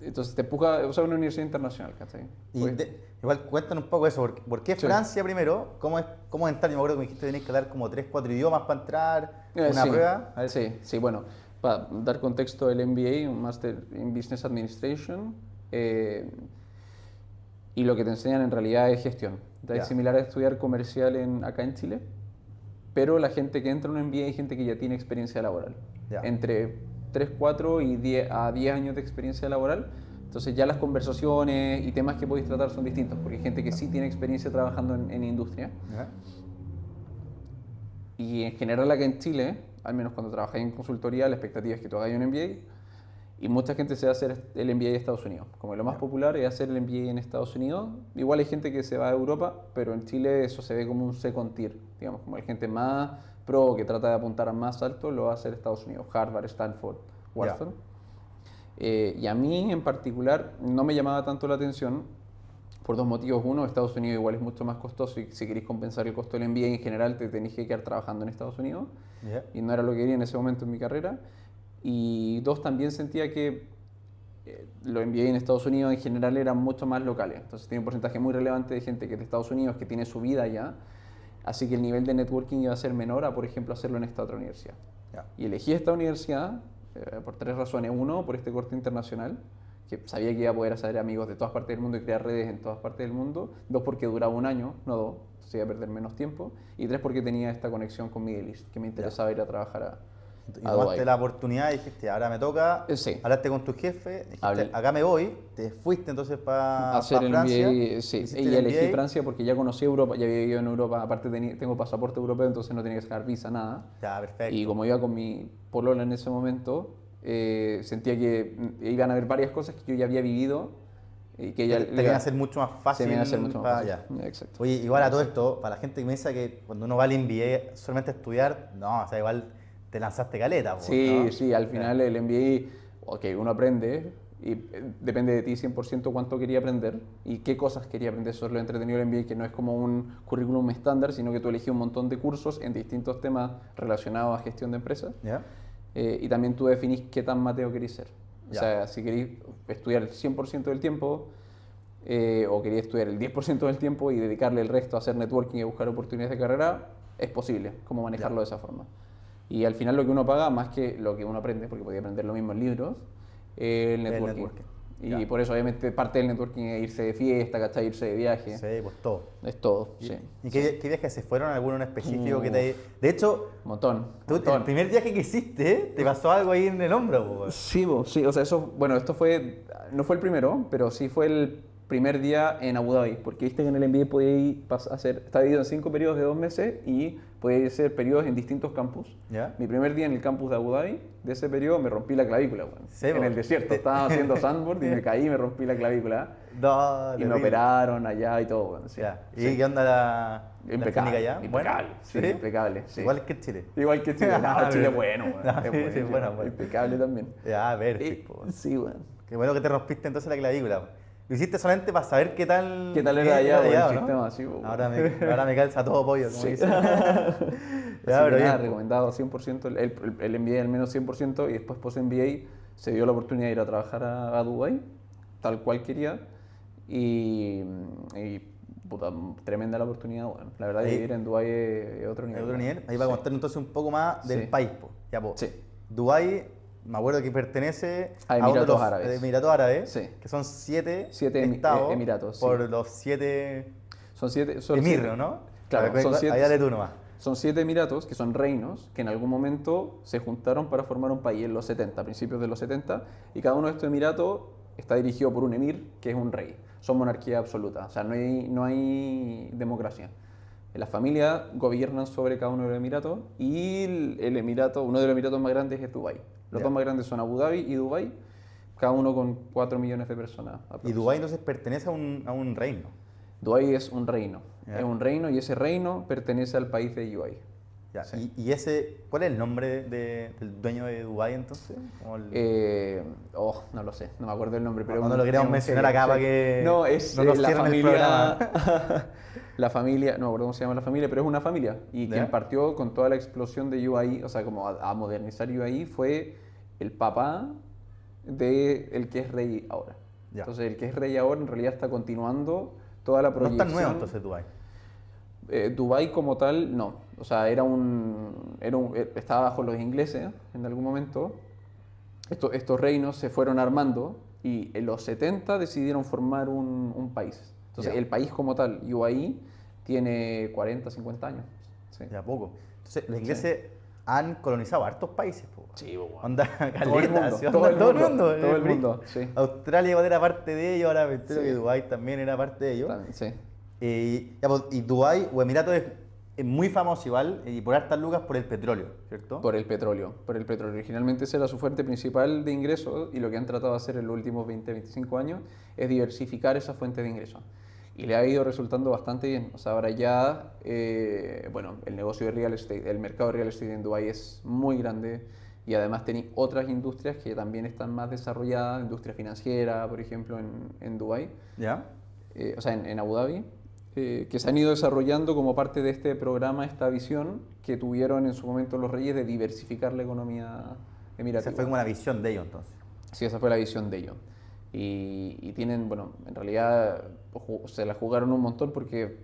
Entonces te empuja, o sea, una universidad internacional, ¿cachai? Y Pues- igual cuéntanos un poco eso, ¿por qué Sí. Francia primero? ¿Cómo es entrar? Yo me acuerdo que me dijiste que tenías que dar como 3, 4 idiomas para entrar, una Sí, prueba. A ver. sí, bueno, para dar contexto, el MBA, un Master in Business Administration, y lo que te enseñan en realidad es gestión. Ya. Es similar a estudiar comercial acá en Chile, pero la gente que entra en un MBA es gente que ya tiene experiencia laboral. Ya. Entre 3, 4 y 10 años de experiencia laboral. Entonces ya las conversaciones y temas que podéis tratar son distintos, porque hay gente que sí tiene experiencia trabajando en industria. ¿Ya? Y en general acá en Chile, al menos cuando trabajáis en consultoría, la expectativa es que tú hagas un MBA y mucha gente se va a hacer el MBA de Estados Unidos. Como lo más popular es hacer el MBA en Estados Unidos. Igual hay gente que se va a Europa, pero en Chile eso se ve como un second tier. Digamos, como hay gente más pro que trata de apuntar a más alto, lo va a hacer Estados Unidos. Harvard, Stanford, Wharton. Y a mí en particular no me llamaba tanto la atención por 2 motivos. Uno, Estados Unidos igual es mucho más costoso y si queréis compensar el costo del MBA en general te tenéis que quedar trabajando en Estados Unidos ¿Ya? y no era lo que quería en ese momento en mi carrera. Y 2, también sentía que los MBA en Estados Unidos en general eran mucho más locales. Entonces tiene un porcentaje muy relevante de gente que es de Estados Unidos, que tiene su vida allá. Así que el nivel de networking iba a ser menor a, por ejemplo, hacerlo en esta otra universidad. Ya. Y elegí esta universidad por 3 razones. Uno, por este corte internacional, que sabía que iba a poder hacer amigos de todas partes del mundo y crear redes en todas partes del mundo. 2, porque duraba 1 año, no 2, entonces iba a perder menos tiempo. Y 3, porque tenía esta conexión con Middle East, que me interesaba ir a trabajar a Y tomaste Dubái. la oportunidad y dijiste, ahora me toca, Sí. hablaste con tu jefe, dijiste, Hablé. acá me voy, te fuiste entonces para Hacer el Francia. MBA, sí. hiciste Y el elegí MBA. Francia porque ya conocí Europa, ya había vivido en Europa, aparte tengo pasaporte europeo, entonces no tenía que sacar visa, nada. Ya, perfecto. Y como iba con mi polola en ese momento, sentía que iban a haber varias cosas que yo ya había vivido y que ella te viene a ser mucho más fácil. se me iba a hacer mucho más para fácil. allá. Exacto. Oye, igual a todo esto, para la gente que piensa que cuando uno va al MBA solamente a estudiar, no, o sea, igual te lanzaste caleta. Sí, ¿no? sí, al final el MBA, ok, uno aprende y depende de ti 100% cuánto quería aprender y qué cosas quería aprender. Eso es lo entretenido del MBA, que no es como un currículum estándar, sino que tú elegís un montón de cursos en distintos temas relacionados a gestión de empresas. ¿Ya? Y también tú definís qué tan Mateo querés ser. O Ya. sea, si queréis estudiar el 100% del tiempo o queréis estudiar el 10% del tiempo y dedicarle el resto a hacer networking y a buscar oportunidades de carrera, es posible, cómo manejarlo de esa forma. Y al final lo que uno paga, más que lo que uno aprende, porque podía aprender lo mismo en libros, el networking. networking. Y Ya. por eso obviamente parte del networking es irse de fiesta, ¿cachai? Irse de viaje. Sí, pues todo. Es todo, sí. ¿Y qué viajes se fueron? ¿Alguno en específico que te... De hecho, Un montón. tú, montón. el primer viaje que hiciste, te pasó algo ahí en el hombro, po. Sí, sí, o sea, eso, bueno, esto no fue el primero, pero sí fue el primer día en Abu Dhabi, porque viste que en el MBA podías está dividido en 5 periodos de 2 meses y podías hacer periodos en distintos campus. ¿Ya? Mi primer día en el campus de Abu Dhabi, de ese periodo me rompí la clavícula, weón. Sí, En po. el desierto, estaba haciendo sandboard y me caí y me rompí la clavícula. No, Y me terrible. operaron allá y todo, weón. Sí. Ya. ¿Y Sí. qué onda la Impecable, clínica allá? impecable, Bueno, sí, impecable, sí. Igual que Chile. Igual que Chile, no, Chile es bueno, weón. No, Es sí, bueno, sí, bueno. impecable también. Ya, a ver, po. Sí, weón. Qué bueno que te rompiste entonces la clavícula. Lo hiciste solamente para saber qué tal Era allá, weón, el ¿no? sistema así, weón. Ahora me calza todo pollo, como Sí. dicen. Así Ya, pero que nada, bien, po. recomendado 100%, el MBA al menos 100% y después post MBA se dio la oportunidad de ir a trabajar a Dubái, tal cual quería y puta, tremenda la oportunidad, bueno. La verdad, Ahí- vivir en Dubái es otro nivel. Hay otro bueno. nivel. Ahí va a Sí. contar entonces un poco más del Sí. país, po. Ya, po. Sí. Dubái, me acuerdo que pertenece A uno de Emiratos los Árabes. Emiratos Árabes, Sí. que son 7 Siete estados emiratos, sí. por los 7 Son siete, emirros, ¿no? Claro, A ver, son siete- ahí dale tú nomás. Son 7 emiratos, que son reinos, que en algún momento se juntaron para formar un país en los 70, a principios de los 70, y cada uno de estos emiratos está dirigido por un emir, que es un rey. Son monarquía absoluta, o sea, no hay democracia. Las familias gobiernan sobre cada uno de los emiratos y el emirato, uno de los emiratos más grandes es Dubái. Los Ya. dos más grandes son Abu Dhabi y Dubái, cada uno con 4 millones de personas. Y aproximadamente. Dubái entonces pertenece a un reino. Dubái es un reino, Ya. es un reino y ese reino pertenece al país de UAE. Ya, Sí. y ese, ¿cuál es el nombre del dueño de Dubái entonces? Como No lo sé, no me acuerdo el nombre, pero No es lo queríamos es un mencionar genio, acá sí. para que No, es no nos la cierren el familia. La familia, no me acuerdo cómo se llama la familia, pero es una familia. Y ¿Ya? quien partió con toda la explosión de UAE, o sea, como a modernizar UAE, fue el papá de el que es rey ahora. Ya. Entonces, el que es rey ahora en realidad está continuando toda la No es proyección. tan nuevo entonces Dubái. Dubái como tal, no. O sea, estaba bajo los ingleses en algún momento. Estos reinos se fueron armando y en los 70 decidieron formar un país. Entonces, Ya. el país como tal, UAE, tiene 40, 50 años. Sí. Ya poco. Entonces, los ingleses han colonizado hartos países, po. Sí, bueno. Onda, Todo el caleta, mundo, ¿sí? todo Onda, el mundo, todo el BRIC. mundo, sí. Australia igual era parte de ellos, ahora me entero Sí. que Dubái también era parte de ellos. También, sí. Y Dubái o Emiratos es muy famoso igual, y por hartas lucas por el petróleo, ¿cierto? Por el petróleo, por el petróleo. Originalmente esa era su fuente principal de ingresos y lo que han tratado de hacer en los últimos 20, 25 años es diversificar esa fuente de ingresos. Y le ha ido resultando bastante bien. O sea, ahora ya, bueno, el negocio de real estate, el mercado de real estate en Dubái es muy grande y además tenéis otras industrias que también están más desarrolladas, industria financiera, por ejemplo, en Dubái, ¿Ya? o sea, en Abu Dhabi, que se han ido desarrollando como parte de este programa, esta visión que tuvieron en su momento los reyes de diversificar la economía emirativa. Esa fue como la visión de ellos entonces. Sí, esa fue la visión de ellos. Y tienen, bueno, en realidad se la jugaron un montón porque,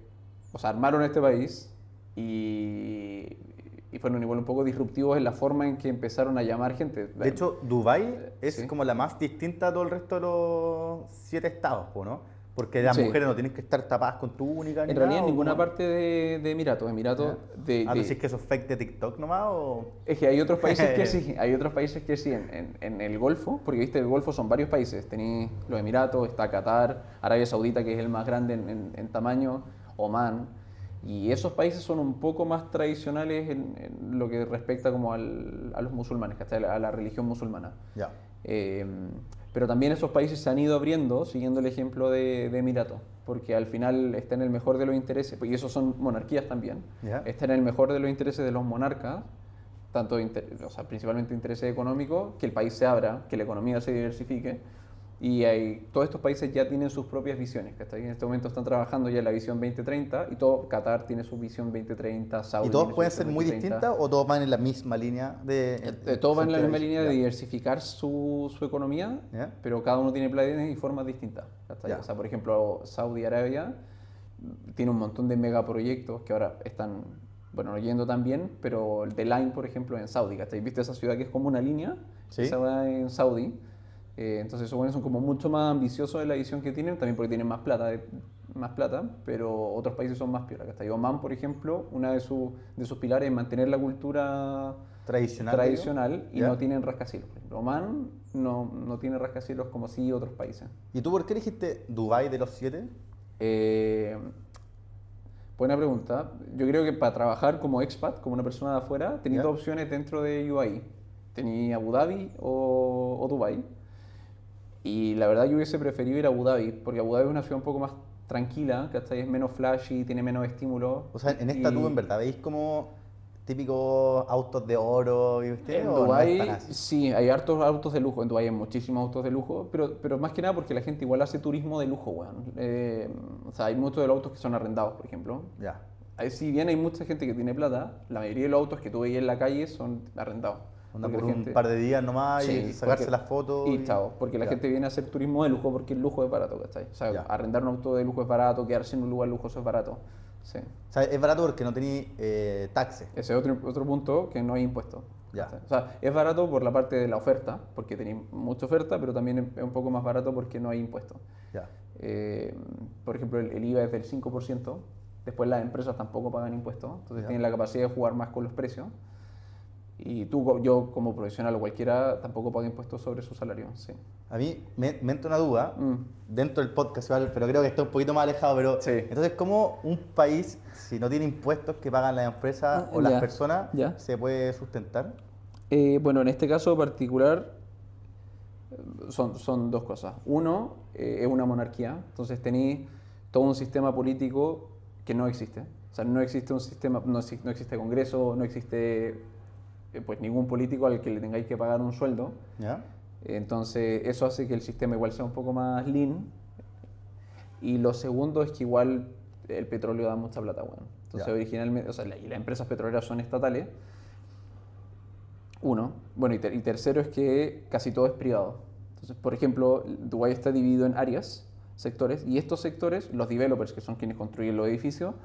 o sea, armaron este país y fueron igual un poco disruptivos en la forma en que empezaron a llamar gente. De hecho, Dubái es Sí. como la más distinta a todo el resto de los 7 estados, po, ¿no? Porque las Sí. mujeres no tienen que estar tapadas con túnica ni En realidad nada. en ¿o ninguna cómo? parte de Emiratos. Emiratos ¿Tú decís que eso es fake de TikTok nomás o...? Es que hay otros países que sí, hay otros países que sí, en el Golfo, porque viste, el Golfo son varios países, tenéis los Emiratos, está Qatar, Arabia Saudita, que es el más grande en tamaño, Omán, y esos países son un poco más tradicionales en lo que respecta como a los musulmanes, ¿cachai? A la religión musulmana. Ya. Eh, pero también esos países se han ido abriendo siguiendo el ejemplo de Emiratos, porque al final está en el mejor de los intereses, y esos son monarquías también, Ya. está en el mejor de los intereses de los monarcas, tanto o sea, principalmente intereses económicos, que el país se abra, que la economía se diversifique, y todos estos países ya tienen sus propias visiones, ¿cachai? En este momento están trabajando ya en la visión 2030, y todo, Qatar tiene su visión 2030, Saudi ¿Y todos tiene su pueden visión ser muy 2030. distintas o todos van en la misma línea Todos van en la misma Ya. línea de diversificar su economía, Ya. pero cada uno tiene planes y formas distintas. ¿Cachai? Ya. O sea, por ejemplo, Saudi Arabia tiene un montón de megaproyectos que ahora están, bueno, no yendo tan bien, pero el The Line, por ejemplo, en Saudi, ¿cachai? ¿Viste esa ciudad que es como una línea? Sí. Esa va en Saudi. Entonces, esos buenos son como mucho más ambiciosos en la visión que tienen, también porque tienen más plata, pero otros países son más piola, ¿cachai? Oman, por ejemplo, una de sus pilares es mantener la cultura Tradicional. y Ya. no tienen rascacielos. Oman no tiene rascacielos como sí otros países. ¿Y tú por qué dijiste Dubái de los 7? Eh, Buena pregunta. Yo creo que para trabajar como expat, como una persona de afuera, tenía Ya. dos opciones dentro de UAE. Tenía Abu Dhabi o Dubái. Y la verdad yo hubiese preferido ir a Abu Dhabi, porque Abu Dhabi es una ciudad un poco más tranquila, ¿cachai? Es menos flashy, tiene menos estímulos. O sea, en esta Y tú en verdad veis como típicos autos de oro, ¿viste? En ¿O no es Dubái tan así? sí, hay hartos autos de lujo. En Dubái hay muchísimos autos de lujo, pero más que nada porque la gente igual hace turismo de lujo, weón. O sea, hay muchos de los autos que son arrendados, por ejemplo. Ya. Si bien hay mucha gente que tiene plata, la mayoría de los autos que tú veis en la calle son arrendados. Onda Porque por la un gente- par de días nomás y Sí, sacarse porque- las fotos. Y chao, porque la Ya. gente viene a hacer turismo de lujo porque el lujo es barato, ¿cachai? O sea, Ya. arrendar un auto de lujo es barato, quedarse en un lugar lujoso es barato. Sí. O sea, es barato porque no tenéis taxes. Ese es otro punto que no hay impuestos. Ya. ¿cachai? O sea, es barato por la parte de la oferta, porque tenéis mucha oferta, pero también es un poco más barato porque no hay impuestos. Ya. Por ejemplo, el IVA es del 5%, después las empresas tampoco pagan impuestos, entonces Ya. tienen la capacidad de jugar más con los precios. Y yo como profesional o cualquiera tampoco paga impuestos sobre su salario. Sí. A mí me entra una duda Mm. dentro del podcast, igual, pero creo que está un poquito más alejado. Pero Sí. entonces, ¿cómo un país, si no tiene impuestos que pagan las empresas o las Ya. personas, Ya. se puede sustentar? Bueno, en este caso particular son dos cosas. Uno, es una monarquía, entonces tenéis todo un sistema político que no existe. O sea, no existe un sistema, no existe Congreso, no existe pues ningún político al que le tengáis que pagar un sueldo. ¿Ya? Entonces eso hace que el sistema igual sea un poco más lean. Y lo segundo es que igual el petróleo da mucha plata, bueno. Entonces Ya. originalmente, o sea, y las empresas petroleras son estatales. Uno. Bueno, y tercero es que casi todo es privado. Entonces, por ejemplo, Dubái está dividido en áreas, sectores, y estos sectores, los developers, que son quienes construyen los edificios,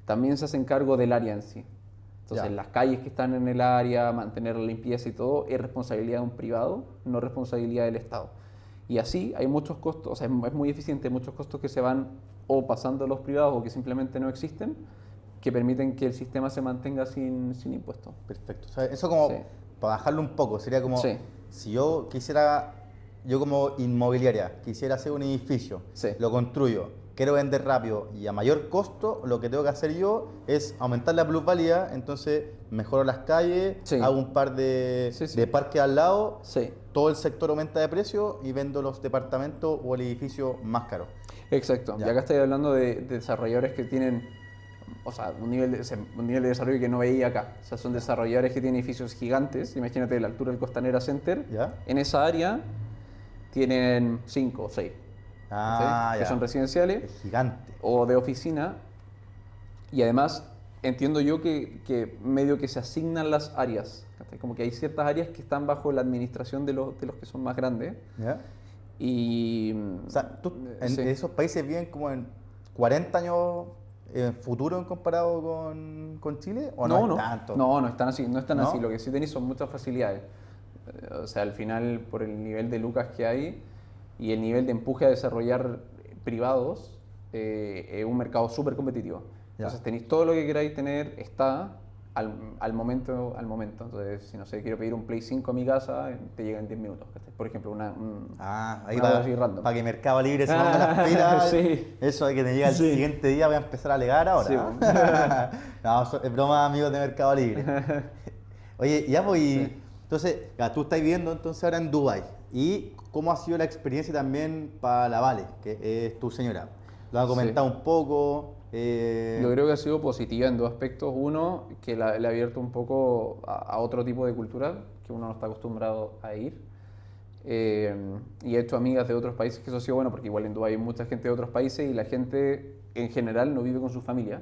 también se hacen cargo del área en sí. Entonces, Ya. las calles que están en el área, mantener la limpieza y todo, es responsabilidad de un privado, no responsabilidad del Estado. Y así hay muchos costos, o sea, es muy eficiente, muchos costos que se van o pasando a los privados o que simplemente no existen, que permiten que el sistema se mantenga sin impuestos. Perfecto. O sea, eso como, Sí. para bajarlo un poco, sería como, Sí. si yo quisiera, yo como inmobiliaria, quisiera hacer un edificio, Sí. lo construyo, quiero vender rápido y a mayor costo, lo que tengo que hacer yo es aumentar la plusvalía, entonces mejoro las calles, Sí. hago un par de, Sí, sí. de parques al lado, Sí. todo el sector aumenta de precio y vendo los departamentos o el edificio más caro. Exacto. Ya. Y acá estoy hablando de desarrolladores que tienen, o sea, un nivel de desarrollo que no veía acá. O sea, son desarrolladores que tienen edificios gigantes. Imagínate la altura del Costanera Center. ¿Ya? En esa área tienen 5 o 6. Ah, que ya. son residenciales Es gigante. o de oficina. Y además entiendo yo que medio que se asignan las áreas. ¿Cachai? Como que hay ciertas áreas que están bajo la administración de los que son más grandes. ¿Ya? Y... O sea, ¿tú en sí. esos países viven como en 40 años futuro en comparado con Chile? ¿O no, es tanto? no están así, no están así. ¿No? Lo que sí tenéis son muchas facilidades. O sea, al final, por el nivel de lucas que hay y el nivel de empuje a desarrollar privados, es un mercado súper competitivo. Ya. Entonces tenéis todo lo que queráis tener, está al momento, al momento. Entonces, si no sé, quiero pedir un Play 5 a mi casa, te llega en 10 minutos. ¿Cachai? Por ejemplo, Ahí una cosa va, así random. para que Mercado Libre se ponga las pilas. Sí. Eso de que te llega el Sí. siguiente día, voy a empezar a alegar ahora. Sí, No, es broma, amigos de Mercado Libre. Oye, ya pues, Sí. entonces, ya, tú estás viviendo entonces ahora en Dubái. ¿Y cómo ha sido la experiencia también para la Vale, que es tu señora? Lo has Sí. comentado un poco. Yo creo que ha sido positiva en dos aspectos. Uno, que le ha abierto un poco a otro tipo de cultura que uno no está acostumbrado a ir. Y he hecho amigas de otros países, que eso ha sido bueno, porque igual en Dubái hay mucha gente de otros países y la gente en general no vive con su familia.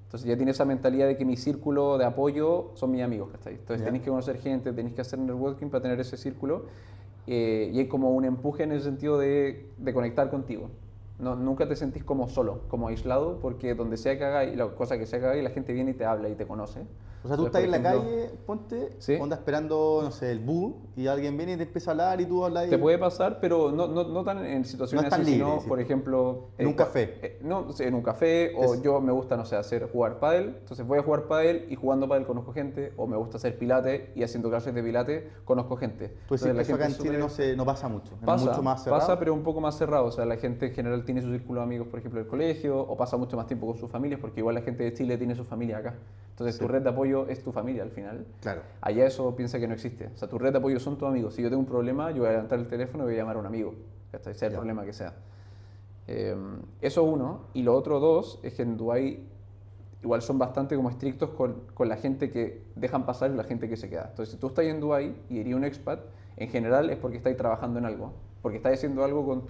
Entonces ya tiene esa mentalidad de que mi círculo de apoyo son mis amigos, ¿cachai? Entonces ¿Ya? tenéis que conocer gente, tenéis que hacer networking para tener ese círculo. Y hay como un empuje en el sentido de conectar contigo. No, nunca te sentís como solo, como aislado, porque donde sea que hagáis, la cosa que sea que hagáis, la gente viene y te habla y te conoce. O sea, tú Entonces, estás en por la ejemplo, calle, ponte, ¿sí? onda esperando, no sé, el bus, y alguien viene y te empieza a hablar y tú hablas y... Te puede pasar, pero no tan en situaciones No es tan así, libre, sino, sí. por ejemplo... En un café. No, sí, en un café, o Es- yo me gusta, no sé, jugar pádel, entonces voy a jugar pádel y jugando pádel conozco gente, o me gusta hacer pilates y haciendo clases de pilates conozco gente. Tú decís Entonces, que la eso acá en gente Chile súper- no pasa mucho, es Pasa, mucho más cerrado. pasa, pero un poco más cerrado. O sea, la gente en general tiene su círculo de amigos, por ejemplo, del colegio, o pasa mucho más tiempo con sus familias, porque igual la gente de Chile tiene su familia acá. Entonces, Sí. tu red de apoyo es tu familia al final. Claro. Allá eso piensa que no existe. O sea, tu red de apoyo son tus amigos. Si yo tengo un problema, yo voy a levantar el teléfono y voy a llamar a un amigo. ¿Cachai? Sea el Ya. problema que sea. Eso uno. Y lo otro dos es que en Dubái igual son bastante como estrictos con la gente que dejan pasar y la gente que se queda. Entonces, si tú estás en Dubái y eres un expat, en general es porque estás trabajando en algo, porque estás haciendo algo con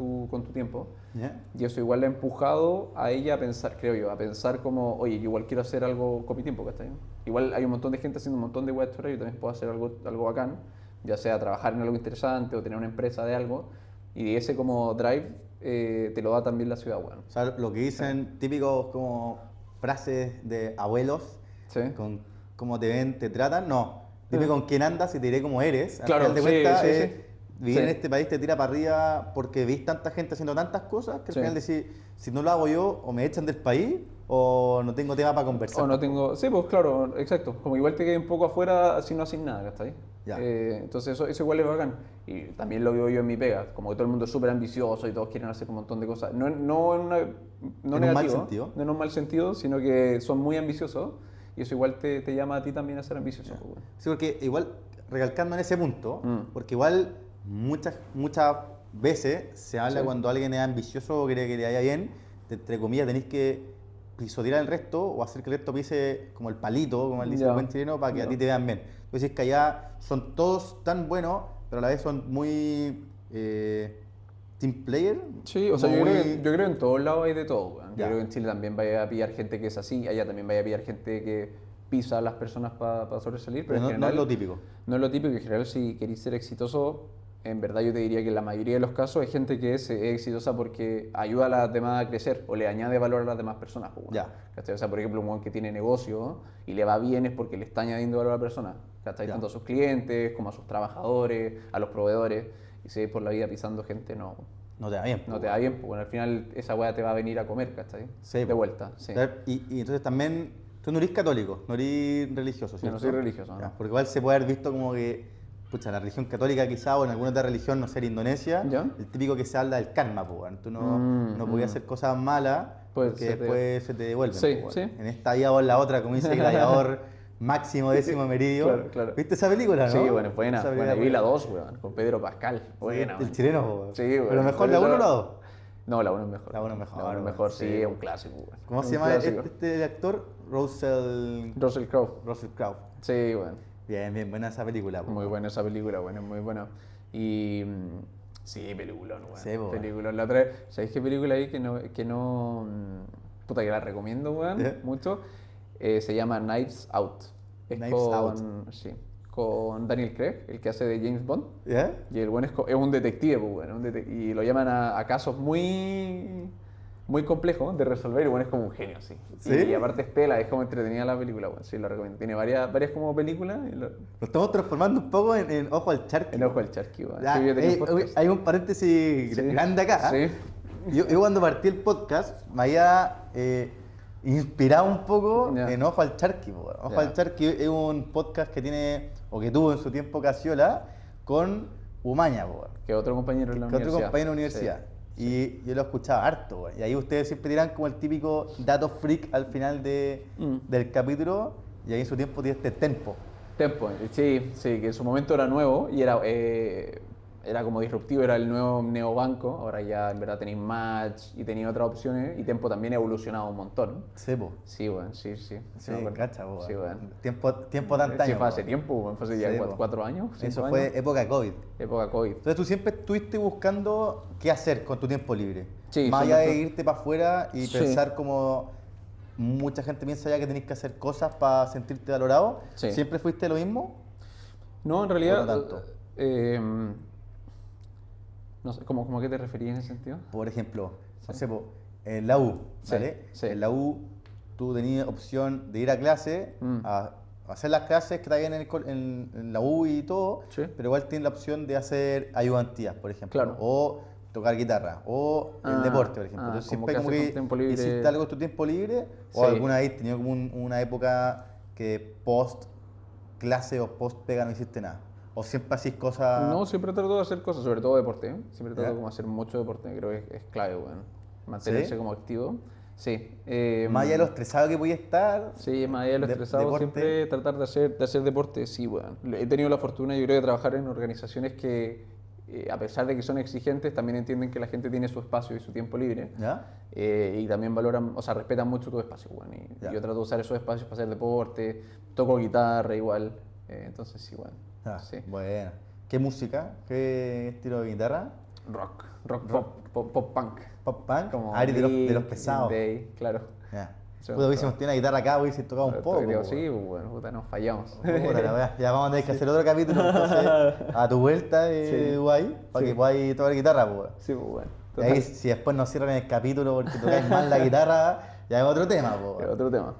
tu tiempo. ¿Ya? Y eso igual le ha empujado a ella a pensar, creo yo, a pensar como, oye, yo igual quiero hacer algo con mi tiempo, ¿cachai? Igual hay un montón de gente haciendo un montón de web yo también puedo hacer algo bacán, ya sea trabajar en algo interesante o tener una empresa de algo, y ese como drive te lo da también la ciudad, bueno. O sea, lo que dicen típicos como frases de abuelos, ¿Sí? con cómo te ven, te tratan, no. Dime con quién andas y te diré cómo eres. Al Claro, final de sí, cuentas, sí, sí. vivir en Sí. este país te tira para arriba porque ves tanta gente haciendo tantas cosas que al Sí. final decís, si no lo hago yo, o me echan del país o no tengo tema para conversar. O no tampoco. tengo. Sí, pues claro, exacto. Como igual te quedas un poco afuera si no haces nada, ¿cachai? Ya. Entonces eso igual es bacán. Y también lo veo yo en mi pega. Como que todo el mundo es súper ambicioso y todos quieren hacer un montón de cosas. No, no en una. No ¿En un negativo, mal sentido? no en un mal sentido, sino que son muy ambiciosos. Y eso igual te llama a ti también a ser ambicioso. Pues, bueno. Sí, porque igual, recalcando en ese punto, Mm. porque igual muchas veces se habla Sí. cuando alguien es ambicioso o quiere que le vaya bien, entre comillas, tenéis que pisotear al resto o hacer que el resto pise como el palito, como él dice Ya. el buen chileno, para que a Ya. ti te vean bien. Entonces es que allá son todos tan buenos, pero a la vez son muy team player. Sí, o sea, como muy- yo creo que en todos lados hay de todo, weón. Yo Ya. creo que en Chile también vaya a pillar gente que es así, allá también vaya a pillar gente que pisa a las personas para sobresalir, pero pero en no, no general es lo típico. no es lo típico. En general, si queréis ser exitoso, en verdad yo te diría que en la mayoría de los casos hay gente que es exitosa porque ayuda a las demás a crecer o le añade valor a las demás personas. Pues, bueno. Ya. ¿Cachai? O sea, por ejemplo, un weón que tiene negocio y le va bien es porque le está añadiendo valor a la persona. ¿Cachai? Ya. Tanto a sus clientes como a sus trabajadores, a los proveedores. Y si vais por la vida pisando gente, no. No te va bien. No te da bien, pues bueno, al final esa weá te va a venir a comer, ¿cachai? Sí, de po. vuelta, sí. Y entonces también, tú no eres católico, no eres religioso, Yo ¿cierto? no soy religioso, Ya, ¿no? porque igual se puede haber visto como que, pucha, la religión católica quizá o en alguna otra religión, no sé, en Indonesia, ¿Ya? el típico que se habla del karma, pues, bueno, tú no, no Mm. podías hacer cosas malas Pues porque se te- después se te devuelven. Sí, pues, bueno. sí. En esta vida o en la otra, como dice Gladiador, máximo décimo meridio. Claro, claro. ¿Viste esa película, no? Sí, bueno, es buena. Esa Buena, película yo vi la buena. 2, weón, con Pedro Pascal. Buena, El weón. chileno, pues, bueno. Sí, weón. Pero mejor la 1 o la 2. No, la 1 es mejor. La 1 es mejor, La 1 es weón. mejor, sí, Sí, es un weón. clásico, weón. ¿Cómo Es se un llama clásico. este actor? Russell Crowe. Russell Crowe. Sí, weón. Bien, bien, buena esa película. pues. Muy buena esa película, bueno, es muy buena. Y sí, peliculón, weón. Sí, po, Peliculón. La otra vez, ¿sabéis qué película hay puta, que la recomiendo, weón, ¿Eh? mucho? Se llama Knives Out. Es Knives con, Out. sí, con Daniel Craig, el que hace de James Bond. ¿Ya? Y el buen es un detective, pues, bueno, y lo llaman a casos muy, muy complejos de resolver. Y el buen es como un genio, sí. ¿Sí? Y aparte es tela, es como entretenida la película, bueno, sí, lo recomiendo. Tiene varias como películas. Lo estamos transformando un poco en Ojo al Charqui. El ojo del charqui, bueno. Ya, Sí, yo tenía un podcast. hay un paréntesis Sí. grande acá. Sí. Yo cuando partí el podcast me había inspirado un poco Ya. en Ojo al Charqui. Po. Ojo Ya. al Charqui es un podcast que tiene, o que tuvo en su tiempo Casiola, con Umaña, po. Que otro compañero en la Que otro universidad. compañero de la universidad. Y yo lo escuchaba harto, po. Y ahí ustedes siempre tiran como el típico dato freak al final del capítulo, y ahí en su tiempo tiene este tempo. Tempo, sí, que en su momento era nuevo y era como disruptivo, era el nuevo neobanco. Ahora ya en verdad tenéis Match y tenéis otras opciones y Tempo también ha evolucionado un montón. Sí, po. Sí, bueno, sí. Sí, me acuerdo. cacha, po. Sí, bueno. Tiempo tan Sí, años. fue hace po. tiempo, bueno, fue hace ya Sí, po. 4 años, 5 Eso años. fue época COVID. Época COVID. Entonces tú siempre estuviste buscando qué hacer con tu tiempo libre. Sí, Más allá sobre de todo. irte para afuera y Sí. pensar como mucha gente piensa ya que tenés que hacer cosas para sentirte valorado. Sí. ¿Siempre fuiste lo mismo? No, en realidad. ¿O no tanto? No sé, ¿cómo a qué te referías en ese sentido? Por ejemplo, no Sí. sé, po, en la U, Sí, ¿vale? sí. En la U tú tenías opción de ir a clase, a hacer las clases que está bien en la U y todo, Sí. pero igual tienes la opción de hacer ayudantías, por ejemplo, Claro. o tocar guitarra, o el Ah, deporte, por ejemplo. ah, Entonces como siempre que como haces que con tiempo libre. hiciste algo en tu tiempo libre, o Sí. alguna vez tenías como una época que post clase o post pega no hiciste nada, o siempre hacís cosas... No, siempre trato de hacer cosas, sobre todo deporte. Siempre trato Ya. como hacer mucho deporte, creo que es clave, bueno. Mantenerse ¿Sí? como activo. Sí. Más allá de lo estresado que podía estar, Sí, más allá de lo de- estresado, deporte. siempre tratar de hacer deporte, sí, bueno. He tenido la fortuna, yo creo, de trabajar en organizaciones que, a pesar de que son exigentes, también entienden que la gente tiene su espacio y su tiempo libre. ¿ya? Y también valoran, o sea, respetan mucho tu espacio, bueno. Y Ya. yo trato de usar esos espacios para hacer deporte, toco guitarra igual. Entonces, sí, bueno. Ah, Sí. bueno. ¿Qué música? ¿Qué estilo de guitarra? Rock pop punk. ¿Pop punk? Como Ari de los Blink, pesados. Green Day, claro. Ya. Sí, Puta, hubiésemos tenido una guitarra acá, hubiese tocado un Pero poco. creo, po, sí, weón. bueno, puta, nos fallamos. Puta la wea. Ya vamos a tener que hacer otro capítulo entonces, a tu vuelta de Sí. Dubái para Sí. que podáis tocar guitarra. Po, weón. Sí, pues bueno. Y ahí, si después nos cierran el capítulo porque tocáis mal la guitarra, ya es otro tema. Po, Es weón. otro tema.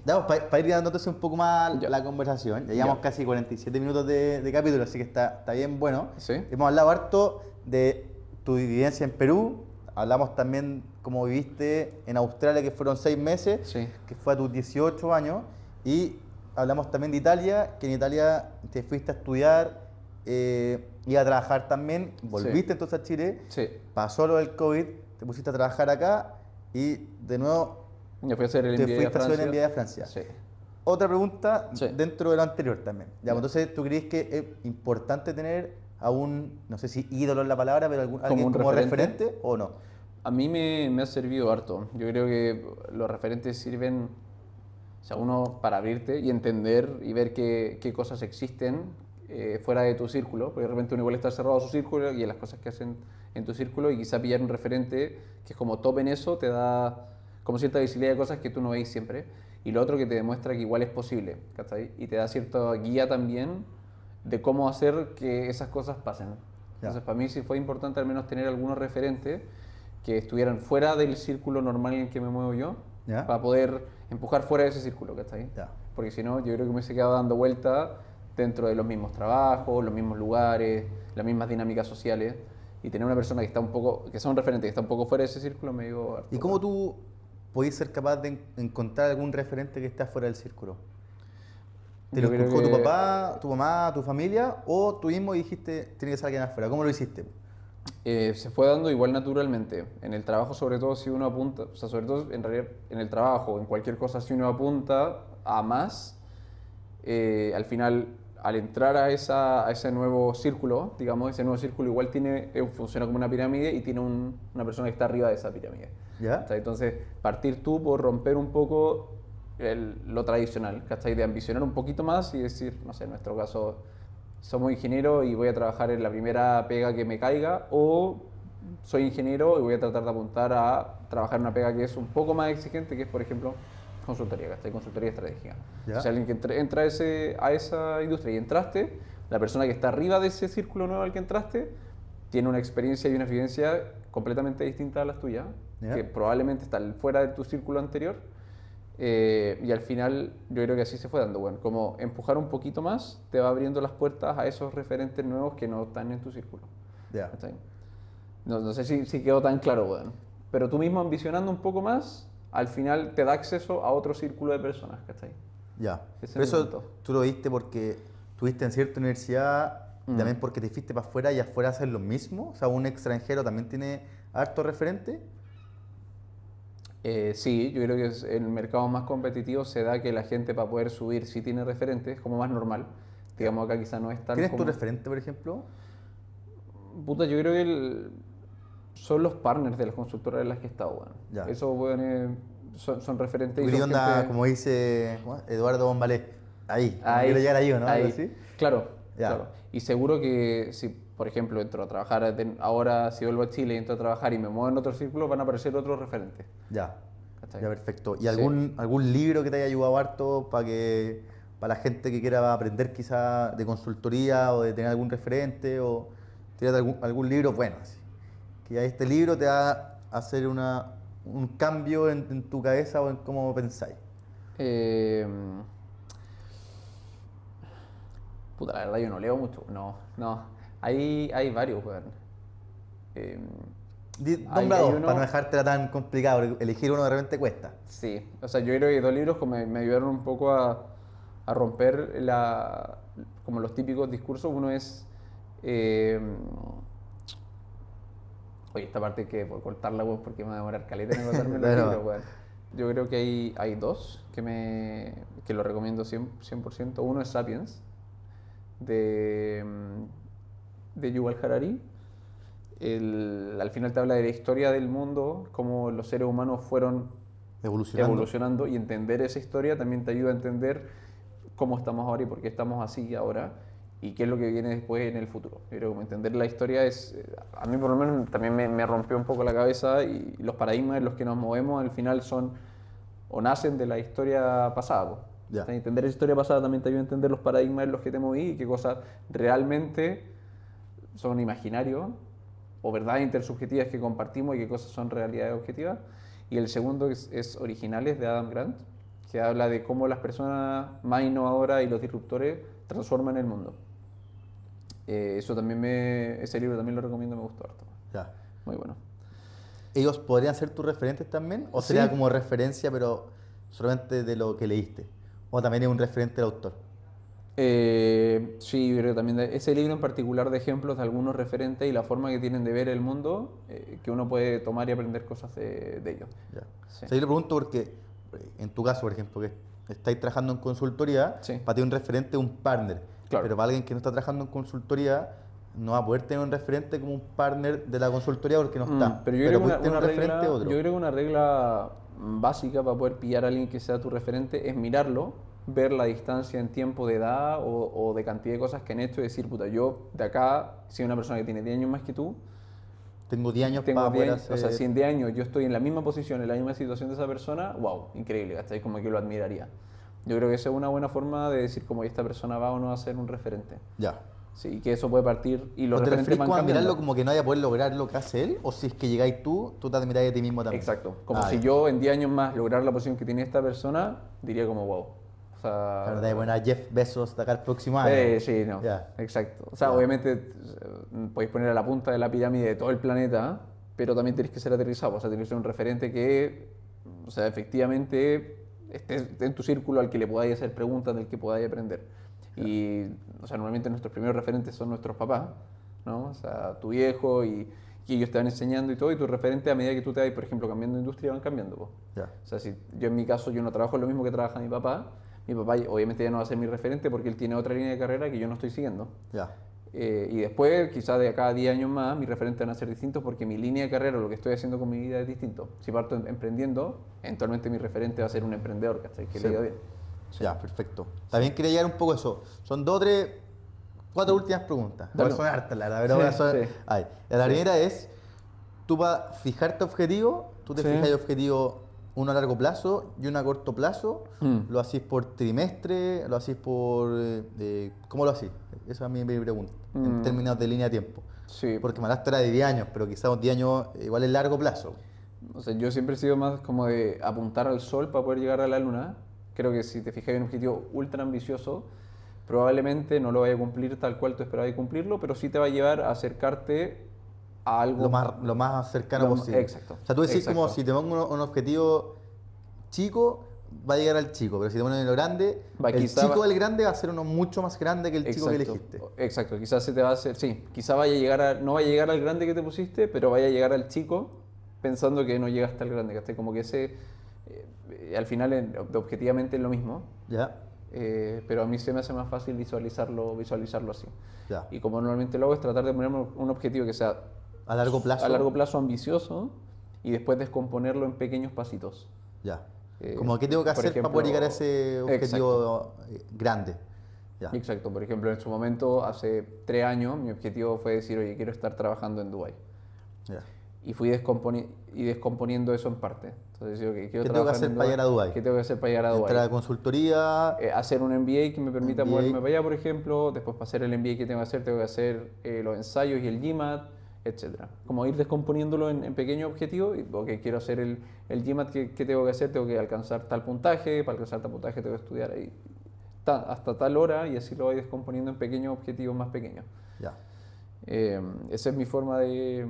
Ya, pues, para ir dando entonces un poco más Ya. la conversación, ya llevamos Ya. casi 47 minutos de capítulo, así que está bien bueno. Sí. Hemos hablado harto de tu vivencia en Perú, hablamos también cómo viviste en Australia, que fueron 6 meses, Sí. que fue a tus 18 años, y hablamos también de Italia, que en Italia te fuiste a estudiar y a trabajar también, volviste entonces a Chile, Sí. pasó lo del COVID, te pusiste a trabajar acá y de nuevo Yo fui a hacer el te MBA a fuiste a hacer Francia. el MBA a Francia. Sí. Otra pregunta Sí. dentro de lo anterior también. Ya, Ya. pues, entonces, ¿tú crees que es importante tener a un, no sé si ídolo es la palabra, pero alguien un como referente? referente o no? A mí me ha servido harto. Yo creo que los referentes sirven, o sea, uno para abrirte y entender y ver qué cosas existen fuera de tu círculo, porque de repente uno igual está cerrado a su círculo y en las cosas que hacen en tu círculo, y quizá pillar un referente que es como top en eso te da como cierta visibilidad de cosas que tú no veis siempre, y lo otro que te demuestra que igual es posible, ¿cachai? Y te da cierta guía también de cómo hacer que esas cosas pasen. Entonces, para mí sí fue importante al menos tener algunos referentes que estuvieran fuera del círculo normal en el que me muevo yo, Ya. para poder empujar fuera de ese círculo, ¿cachai? Ya. Porque si no, yo creo que me hubiese quedado dando vuelta dentro de los mismos trabajos, los mismos lugares, las mismas dinámicas sociales, y tener una persona que está un poco, que sea un referente, que está un poco fuera de ese círculo, me digo harto. ¿Y cómo tú podés ser capaz de encontrar algún referente que está fuera del círculo? ¿Te Yo lo creo inculcó tu que- papá, tu mamá, tu familia, o tú mismo dijiste, tiene que ser alguien afuera? ¿Cómo lo hiciste? Se fue dando igual naturalmente. En el trabajo, sobre todo, si uno apunta, o sea, sobre todo en realidad en el trabajo, en cualquier cosa, si uno apunta a más, al final, al entrar a ese nuevo círculo, digamos, ese nuevo círculo igual tiene, funciona como una pirámide y tiene una persona que está arriba de esa pirámide. ¿Ya? ¿Cachai? Entonces, partir tú por romper un poco lo tradicional, ¿cachai? De ambicionar un poquito más y decir, no sé, en nuestro caso, somos ingenieros y voy a trabajar en la primera pega que me caiga, o soy ingeniero y voy a tratar de apuntar a trabajar en una pega que es un poco más exigente, que es, por ejemplo, consultoría, ¿cachai? Consultoría estratégica. Ya. Si alguien que entra a esa industria y entraste, la persona que está arriba de ese círculo nuevo al que entraste tiene una experiencia y una vivencia completamente distinta a las tuyas, Ya. que probablemente están fuera de tu círculo anterior. Y al final yo creo que así se fue dando, bueno, como empujar un poquito más te va abriendo las puertas a esos referentes nuevos que no están en tu círculo. Ya. ¿Cachai? No sé si quedó tan claro, bueno. Pero tú mismo ambicionando un poco más, al final te da acceso a otro círculo de personas, ¿cachai? Ya. Ese Pero es mi eso punto. tú lo viste porque estuviste en cierta universidad y también porque te fuiste para afuera y afuera hacer lo mismo. O sea, un extranjero también tiene harto referente. Sí, yo creo que en mercados más competitivos se da que la gente para poder subir sí tiene referentes, como más normal. Digamos acá quizá no es tan ¿Quién es tu como... referente, por ejemplo? Puta, yo creo que son los partners de las consultoras en las que he estado, bueno. Ya. Esos weones son referentes y ¿Qué son onda, gente... como dice ¿cómo es? Eduardo Bombalé? Ahí, Ahí, quiero llegar ahí, ¿o no? Algo ahí. así. Claro, Ya. claro. Y seguro que si, por ejemplo, entro a trabajar, ahora si vuelvo a Chile y entro a trabajar y me muevo en otro círculo, van a aparecer otros referentes. Ya. ¿Cachai? Ya, perfecto. ¿Y Sí. algún libro que te haya ayudado harto para la gente que quiera aprender quizá de consultoría o de tener algún referente o tirar algún libro bueno? Así. Que ya este libro te va a hacer un cambio en tu cabeza o en cómo pensáis. Eh, Puta, la verdad yo no leo mucho. No. Hay varios, weón. Eh, Nombra hay dos, para no uno... dejártela tan complicado, porque elegir uno de repente cuesta. Sí, o sea, yo creo que dos libros que me ayudaron un poco a romper como los típicos discursos. Uno es... eh, Oye, esta parte que por cortarla, weón, porque me va a demorar caleta en acordarme los Bueno, libros, weón. Yo creo que hay dos que lo recomiendo 100%. Uno es Sapiens, de Yuval Harari. Al final te habla de la historia del mundo, cómo los seres humanos fueron evolucionando, y entender esa historia también te ayuda a entender cómo estamos ahora y por qué estamos así ahora y qué es lo que viene después en el futuro. Yo creo que como entender la historia a mí por lo menos también me rompió un poco la cabeza, y los paradigmas en los que nos movemos al final son o nacen de la historia pasada, po. Ya. O sea, entender esa historia pasada también te ayuda a entender los paradigmas en los que te moví y qué cosas realmente son imaginarios o verdades intersubjetivas que compartimos y qué cosas son realidades objetivas. Y el segundo es Originales, de Adam Grant, que habla de cómo las personas más innovadoras y los disruptores transforman el mundo. Ese libro también lo recomiendo, me gustó harto. Ya. Muy bueno. ¿Ellos podrían ser tus referentes también? ¿O Sí. sería como referencia, pero solamente de lo que leíste? ¿O también es un referente del autor? Sí, yo creo que también ese libro en particular de ejemplos de algunos referentes y la forma que tienen de ver el mundo, que uno puede tomar y aprender cosas de ellos. Ya. Sí. O sea, yo le pregunto porque, en tu caso, por ejemplo, que estáis trabajando en consultoría, Sí. para ti un referente es un partner. Claro. Pero para alguien que no está trabajando en consultoría, no va a poder tener un referente como un partner de la consultoría porque no está. Pero yo creo que puedes tener un referente otro. yo creo que una regla básica para poder pillar a alguien que sea tu referente es mirarlo, ver la distancia en tiempo de edad o de cantidad de cosas que han hecho y decir, puta, yo de acá, si una persona que tiene 10 años más que tú, Tengo 10 años tengo para 10 poder años, o sea, hacer... si en 10 años yo estoy en la misma posición, en la misma situación de esa persona, wow, increíble, ¿cachai? Como que lo admiraría. Yo creo que esa es una buena forma de decir como esta persona va o no a ser un referente. Ya. Sí, que eso puede partir y los ¿O te referentes referís van como a cambiando. admirarlo como que no vaya a poder lograr lo que hace él? ¿O si es que llegáis tú te admiráis de ti mismo también? Exacto. Como Ah, si ya. yo en 10 años más lograr la posición que tiene esta persona, diría como wow. O sea, La verdad es buena Jeff Bezos de acá el próximo año. sí, no. Ya. Exacto. O sea, Ya. obviamente podéis poner a la punta de la pirámide de todo el planeta, pero también tenéis que ser aterrizado. O sea, tenéis que ser un referente que, o sea, efectivamente esté en tu círculo al que le podáis hacer preguntas, del que podáis aprender. Y, o sea, normalmente nuestros primeros referentes son nuestros papás, ¿no? O sea, tu viejo y ellos te van enseñando y todo, y tus referentes a medida que tú te vas, por ejemplo, cambiando de industria, van cambiando, po. Ya. O sea, si yo en mi caso yo no trabajo en lo mismo que trabaja mi papá obviamente ya no va a ser mi referente porque él tiene otra línea de carrera que yo no estoy siguiendo. Ya. Y después, quizás de acá a 10 años más, mis referentes van a ser distintos porque mi línea de carrera, lo que estoy haciendo con mi vida es distinto. Si parto emprendiendo, eventualmente mi referente va a ser un emprendedor, ¿cachai? Que Sí. le diga bien. Ya, perfecto. También quería llegar un poco a eso. Son 2, 3, 4 últimas preguntas. Dale. Son hartas, la verdad, pero Sí, son... sí. Ay, la primera es, tú para fijarte objetivo, tú te Sí. fijas el objetivo uno a largo plazo y uno a corto plazo? ¿Lo hacís por trimestre? ¿Lo hacís por...? ¿Cómo lo hacís? Esa es mi pregunta, en términos de línea de tiempo. Sí. Porque me hablaste ahora de 10 años, pero quizás 10 años igual es largo plazo. O sea, yo siempre he sido más como de apuntar al sol para poder llegar a la luna. Creo que si te fijas en un objetivo ultra ambicioso, probablemente no lo vaya a cumplir tal cual tú esperabas cumplirlo, pero sí te va a llevar a acercarte a algo Lo más cercano posible. Exacto. O sea, tú decís exacto. como si te pongo un objetivo chico, va a llegar al chico, pero si te pones lo grande, el chico del grande va a ser uno mucho más grande que el chico que elegiste. Exacto, quizás se te va a hacer, sí, quizás vaya a llegar no vaya a llegar al grande que te pusiste, pero vaya a llegar al chico pensando que no llegaste al grande, que como que ese, al final objetivamente es lo mismo. Ya. Pero a mí se me hace más fácil visualizarlo así. Ya. Y como normalmente lo hago es tratar de ponerme un objetivo que sea A largo plazo ambicioso y después descomponerlo en pequeños pasitos. Ya. Como qué tengo que hacer para poder llegar a ese objetivo grande. Ya. Exacto. Por ejemplo, en su momento, hace 3 años, mi objetivo fue decir, oye, quiero estar trabajando en Dubái. Ya. Y fui descomponiendo eso en parte. Entonces, okay, ¿Qué tengo que hacer para llegar a Dubái? ¿Qué tengo que hacer para llegar a Dubái? Entrar a consultoría. Hacer un MBA que me permita moverme para allá, por ejemplo. Después, para hacer el MBA que tengo que hacer los ensayos y el GMAT, etc. Como ir descomponiéndolo en pequeños objetivos. Ok, quiero hacer el GMAT, ¿qué tengo que hacer? Tengo que alcanzar tal puntaje. Para alcanzar tal puntaje tengo que estudiar ahí hasta tal hora, y así lo voy descomponiendo en pequeños objetivos más pequeños. Ya. Esa es mi forma de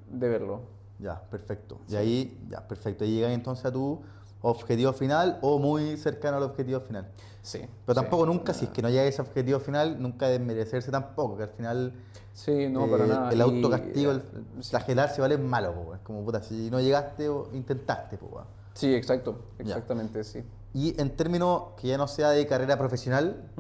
verlo. Ya, perfecto. Sí. Y ahí, ya, perfecto. Y llegas entonces a tu objetivo final o muy cercano al objetivo final. Sí. Pero tampoco nunca, si es que no llega a ese objetivo final, nunca desmerecerse tampoco, que al final sí, no, para nada. El autocastigo, el flagelarse, ¿vale? Es malo, pues, es como puta, si no llegaste o intentaste, pues. Sí, exactamente, sí. Y en términos que ya no sea de carrera profesional,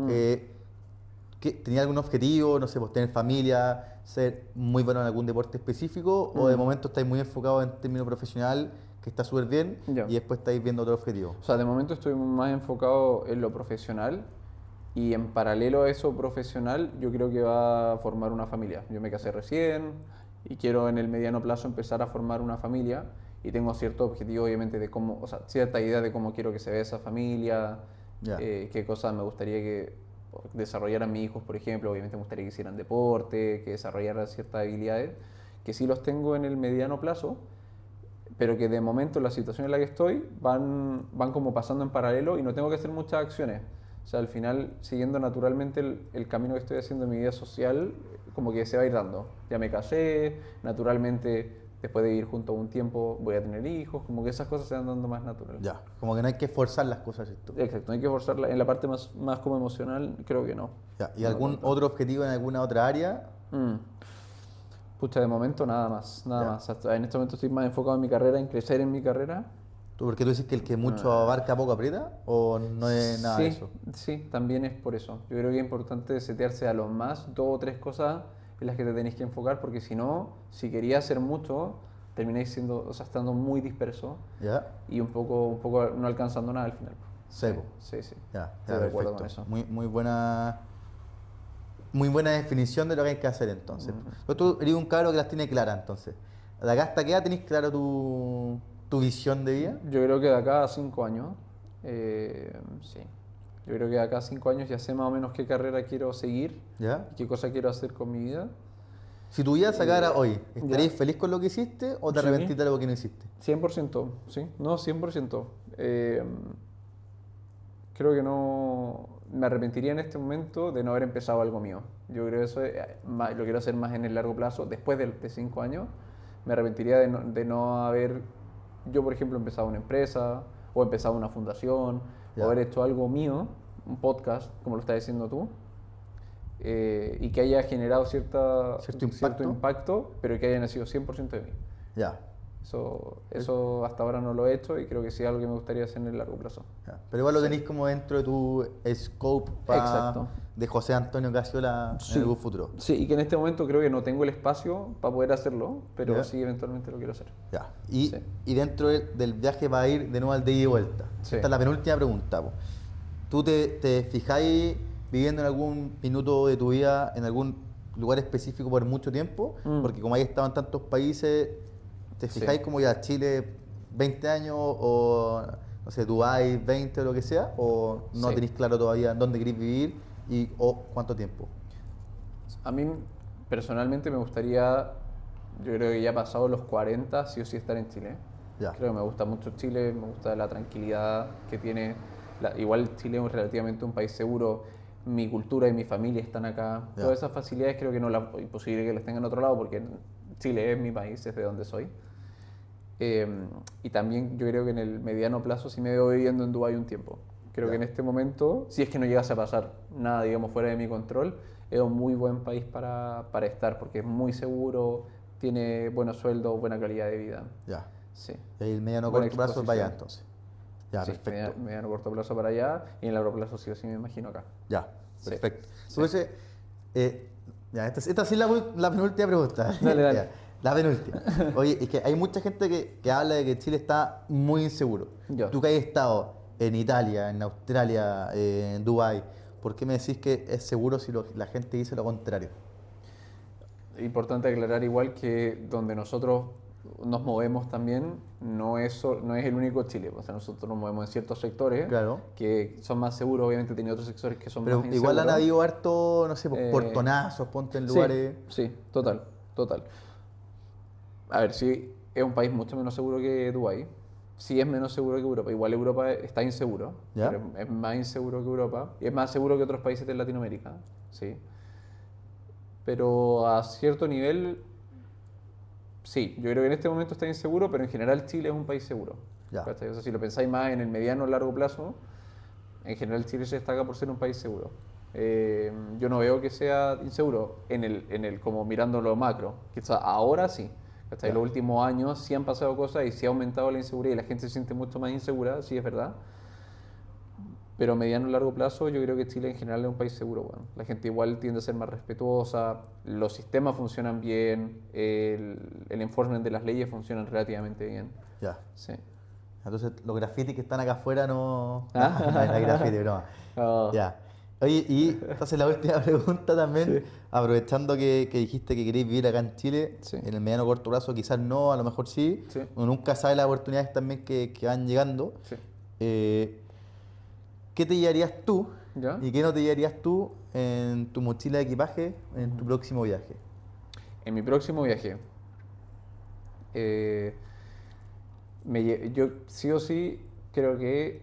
¿tenía algún objetivo? No sé, pues tener familia, ser muy bueno en algún deporte específico, o de momento estáis muy enfocados en términos profesional, que está súper bien, y después estáis viendo otro objetivo? O sea, de momento estoy más enfocado en lo profesional, y en paralelo a eso profesional, yo creo que va a formar una familia. Yo me casé recién y quiero en el mediano plazo empezar a formar una familia, y tengo cierto objetivo, obviamente, de cómo, o sea, cierta idea de cómo quiero que se vea esa familia, qué cosas me gustaría que desarrollaran mis hijos, por ejemplo. Obviamente me gustaría que hicieran deporte, que desarrollaran ciertas habilidades, que sí los tengo en el mediano plazo, pero que de momento la situación en la que estoy van como pasando en paralelo y no tengo que hacer muchas acciones. O sea, al final, siguiendo naturalmente el camino que estoy haciendo en mi vida social, como que se va a ir dando. Ya me casé, naturalmente, después de vivir juntos un tiempo voy a tener hijos, como que esas cosas se van dando más natural. Ya, como que no hay que forzar las cosas, ¿cierto? Exacto, no hay que forzarla. En la parte más como emocional, creo que no. Ya. ¿Y no algún otro objetivo en alguna otra área? Pucha, de momento nada más. Hasta en este momento estoy más enfocado en mi carrera, en crecer en mi carrera. ¿Por qué tú dices que el que mucho abarca poco aprieta? ¿O no es nada de eso? Sí, también es por eso. Yo creo que es importante setearse a lo más 2 o 3 cosas en las que te tenéis que enfocar, porque si no, si querías hacer mucho, termináis estando muy disperso. ¿Ya? Y un poco no alcanzando nada al final. Seco. Sí. Ya, Estoy de acuerdo con eso. Muy buena definición de lo que hay que hacer entonces. Tú eres un cabro que las tiene claras entonces. ¿De acá hasta qué edad tenés claro tu visión de vida? Yo creo que de acá a 5 años, sí. Yo creo que de acá a 5 años ya sé más o menos qué carrera quiero seguir, ¿Ya? y qué cosa quiero hacer con mi vida. Si tu vida sacara hoy, ¿estarías feliz con lo que hiciste o te arrepentiste de algo que no hiciste? 100%, sí. No, 100%. Creo que no me arrepentiría en este momento de no haber empezado algo mío. Yo creo que eso lo quiero hacer más en el largo plazo. Después de 5 años, me arrepentiría de no haber, yo por ejemplo, empezado una empresa, o empezado una fundación, o haber hecho algo mío, un podcast, como lo estás diciendo tú, y que haya generado cierto impacto, pero que haya nacido 100% de mí. Ya. Eso hasta ahora no lo he hecho, y creo que sí es algo que me gustaría hacer en el largo plazo. Ya. Pero igual lo tenéis como dentro de tu scope de José Antonio Casiola en algún futuro. Sí, y que en este momento creo que no tengo el espacio para poder hacerlo, pero sí eventualmente lo quiero hacer. Ya. Y dentro del viaje va a ir de nuevo al de ida y vuelta. Sí. Esta es la penúltima pregunta. ¿Tú te fijáis viviendo en algún minuto de tu vida en algún lugar específico por mucho tiempo? Porque como hay estado en tantos países, ¿te fijáis como ya Chile 20 años o, no sé, Dubái 20 o lo que sea? ¿O no Sí. tenéis claro todavía dónde queréis vivir o cuánto tiempo? A mí personalmente me gustaría, yo creo que ya pasado los 40, sí o sí estar en Chile. Ya. Creo que me gusta mucho Chile, me gusta la tranquilidad que tiene. Igual Chile es relativamente un país seguro, mi cultura y mi familia están acá. Ya. Todas esas facilidades creo que no es imposible que las tengan en otro lado porque Chile es mi país, es de donde soy. Eh, y también yo creo que en el mediano plazo sí me veo viviendo en Dubái un tiempo. Creo Ya. que en este momento, si es que no llegase a pasar nada, digamos, fuera de mi control, es un muy buen país para estar porque es muy seguro, tiene buenos sueldos, buena calidad de vida. Ya. Sí. Y el mediano Buena corto plazo para allá exposición. entonces. Ya, Sí, perfecto. mediano corto plazo para allá y en largo plazo sí o sí me imagino acá. Ya, Sí. perfecto. Sí. Entonces, ya, esta sí es la penúltima pregunta. Dale, dale. Ya, la penúltima. Oye, es que hay mucha gente que habla de que Chile está muy inseguro. Ya. Tú que has estado en Italia, en Australia, en Dubái, ¿por qué me decís que es seguro si la gente dice lo contrario? Importante aclarar igual que donde nosotros nos movemos también no es el único Chile. O sea, nosotros nos movemos en ciertos sectores Claro. que son más seguros, obviamente tiene otros sectores que son Pero más igual han inseguros. habido harto, no sé, Eh, portonazos, ponte en Sí, lugares. sí, total, total. A ver, sí, es un país mucho menos seguro que Dubái. Sí es menos seguro que Europa. Igual Europa está inseguro, ¿Ya? pero es más inseguro que Europa. Y es más seguro que otros países de Latinoamérica, sí. Pero a cierto nivel, sí. Yo creo que en este momento está inseguro, pero en general Chile es un país seguro. Ya. ¿Cachai? O sea, si lo pensáis más en el mediano o largo plazo, en general Chile se destaca por ser un país seguro. Yo no veo que sea inseguro como mirando lo macro. Quizá ahora sí. Hasta Ya. los últimos años sí han pasado cosas y sí ha aumentado la inseguridad y la gente se siente mucho más insegura, sí es verdad. Pero a mediano y largo plazo yo creo que Chile en general es un país seguro. Bueno. La gente igual tiende a ser más respetuosa, los sistemas funcionan bien, el enforcement de las leyes funcionan relativamente bien. Ya. Sí. Entonces, los grafitis que están acá afuera ¿Ah? no hay graffiti, broma. Oh. Ya. Oye, y entonces la última pregunta también, Sí. aprovechando que dijiste que queréis vivir acá en Chile, Sí. en el mediano corto plazo, quizás no, a lo mejor sí, Sí. uno nunca sabe las oportunidades también que van llegando. Sí. Eh, ¿Qué te llevarías tú ¿Ya? y qué no te llevarías tú en tu mochila de equipaje en tu próximo viaje? En mi próximo viaje, eh, yo sí o sí creo que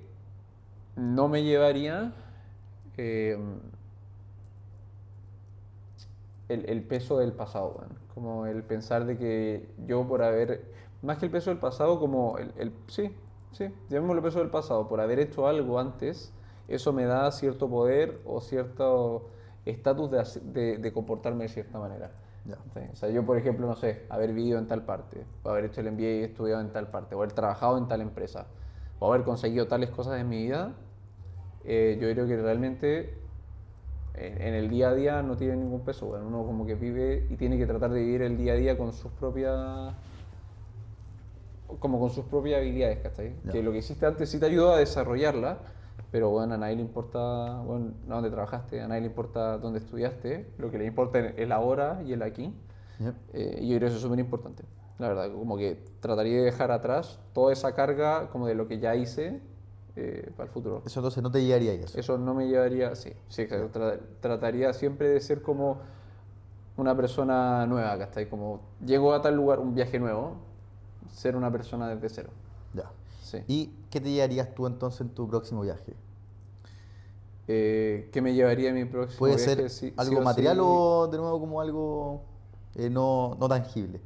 no me llevaría eh, el peso del pasado, weón. Como el pensar de que yo por haber, más que el peso del pasado, como sí, llamémoslo peso del pasado, por haber hecho algo antes, eso me da cierto poder o cierto estatus de comportarme de cierta manera. Ya. ¿Sí? O sea, yo, por ejemplo, no sé, haber vivido en tal parte, o haber hecho el MBA y estudiado en tal parte, o haber trabajado en tal empresa, o haber conseguido tales cosas en mi vida, yo creo que realmente en el día a día no tiene ningún peso. Bueno, uno como que vive y tiene que tratar de vivir el día a día con sus propias como con sus propias habilidades, ¿cachai? Ya. Que lo que hiciste antes sí te ayudó a desarrollarla, pero bueno, a nadie le importa, bueno, dónde trabajaste, a nadie le importa dónde estudiaste, lo que le importa es el ahora y el aquí. Yep. Y yo creo que eso es súper importante, la verdad, como que trataría de dejar atrás toda esa carga como de lo que ya hice para el futuro. Eso entonces no te llevaría eso. Eso no me llevaría, sí, exacto. Trataría siempre de ser como una persona nueva, ¿cachai? Como llego a tal lugar, un viaje nuevo, ser una persona desde cero. Ya. Sí. ¿Y qué te llevarías tú entonces en tu próximo viaje? ¿Qué me llevaría a mi próximo ¿Puede viaje? ser Sí, algo sí material sí. o de nuevo como algo no tangible?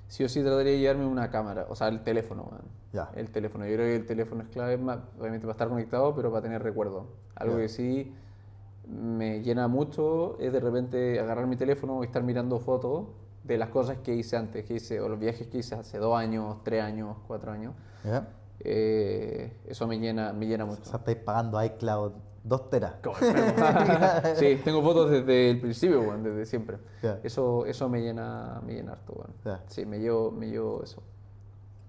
Sí o sí trataría de llevarme una cámara, o sea, el teléfono, man. Ya. El teléfono. Yo creo que el teléfono es clave, obviamente para estar conectado, pero para tener recuerdo. Algo Ya. que sí me llena mucho es de repente agarrar mi teléfono y estar mirando fotos de las cosas que hice antes, o los viajes que hice hace 2 años, 3 años, 4 años. ¿Ya? Eso me llena O mucho. sea, estáis pagando iCloud 2 teras. Como enfermo. Sí, tengo fotos desde el principio, weón, desde siempre. Ya. Eso me llena harto, weón. Ya. Sí, me llevo eso.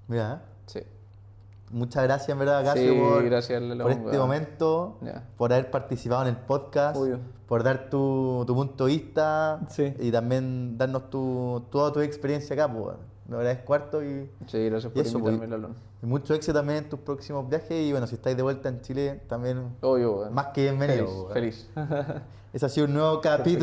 Mira, Sí. muchas gracias en verdad, Casio, Sí, por, gracias, Lelo, por este weón. momento, Ya. por haber participado en el podcast, Obvio. por dar tu punto de vista Sí. y también darnos toda tu experiencia acá, pues. lo agradezco harto y Sí, gracias por eso, invitarme, pues, Lalón. y mucho éxito también en tus próximos viajes y bueno, si estáis de vuelta en Chile también Obvio, weón. más que bienvenido. Feliz, weón. feliz. Ese ha sido un nuevo capítulo.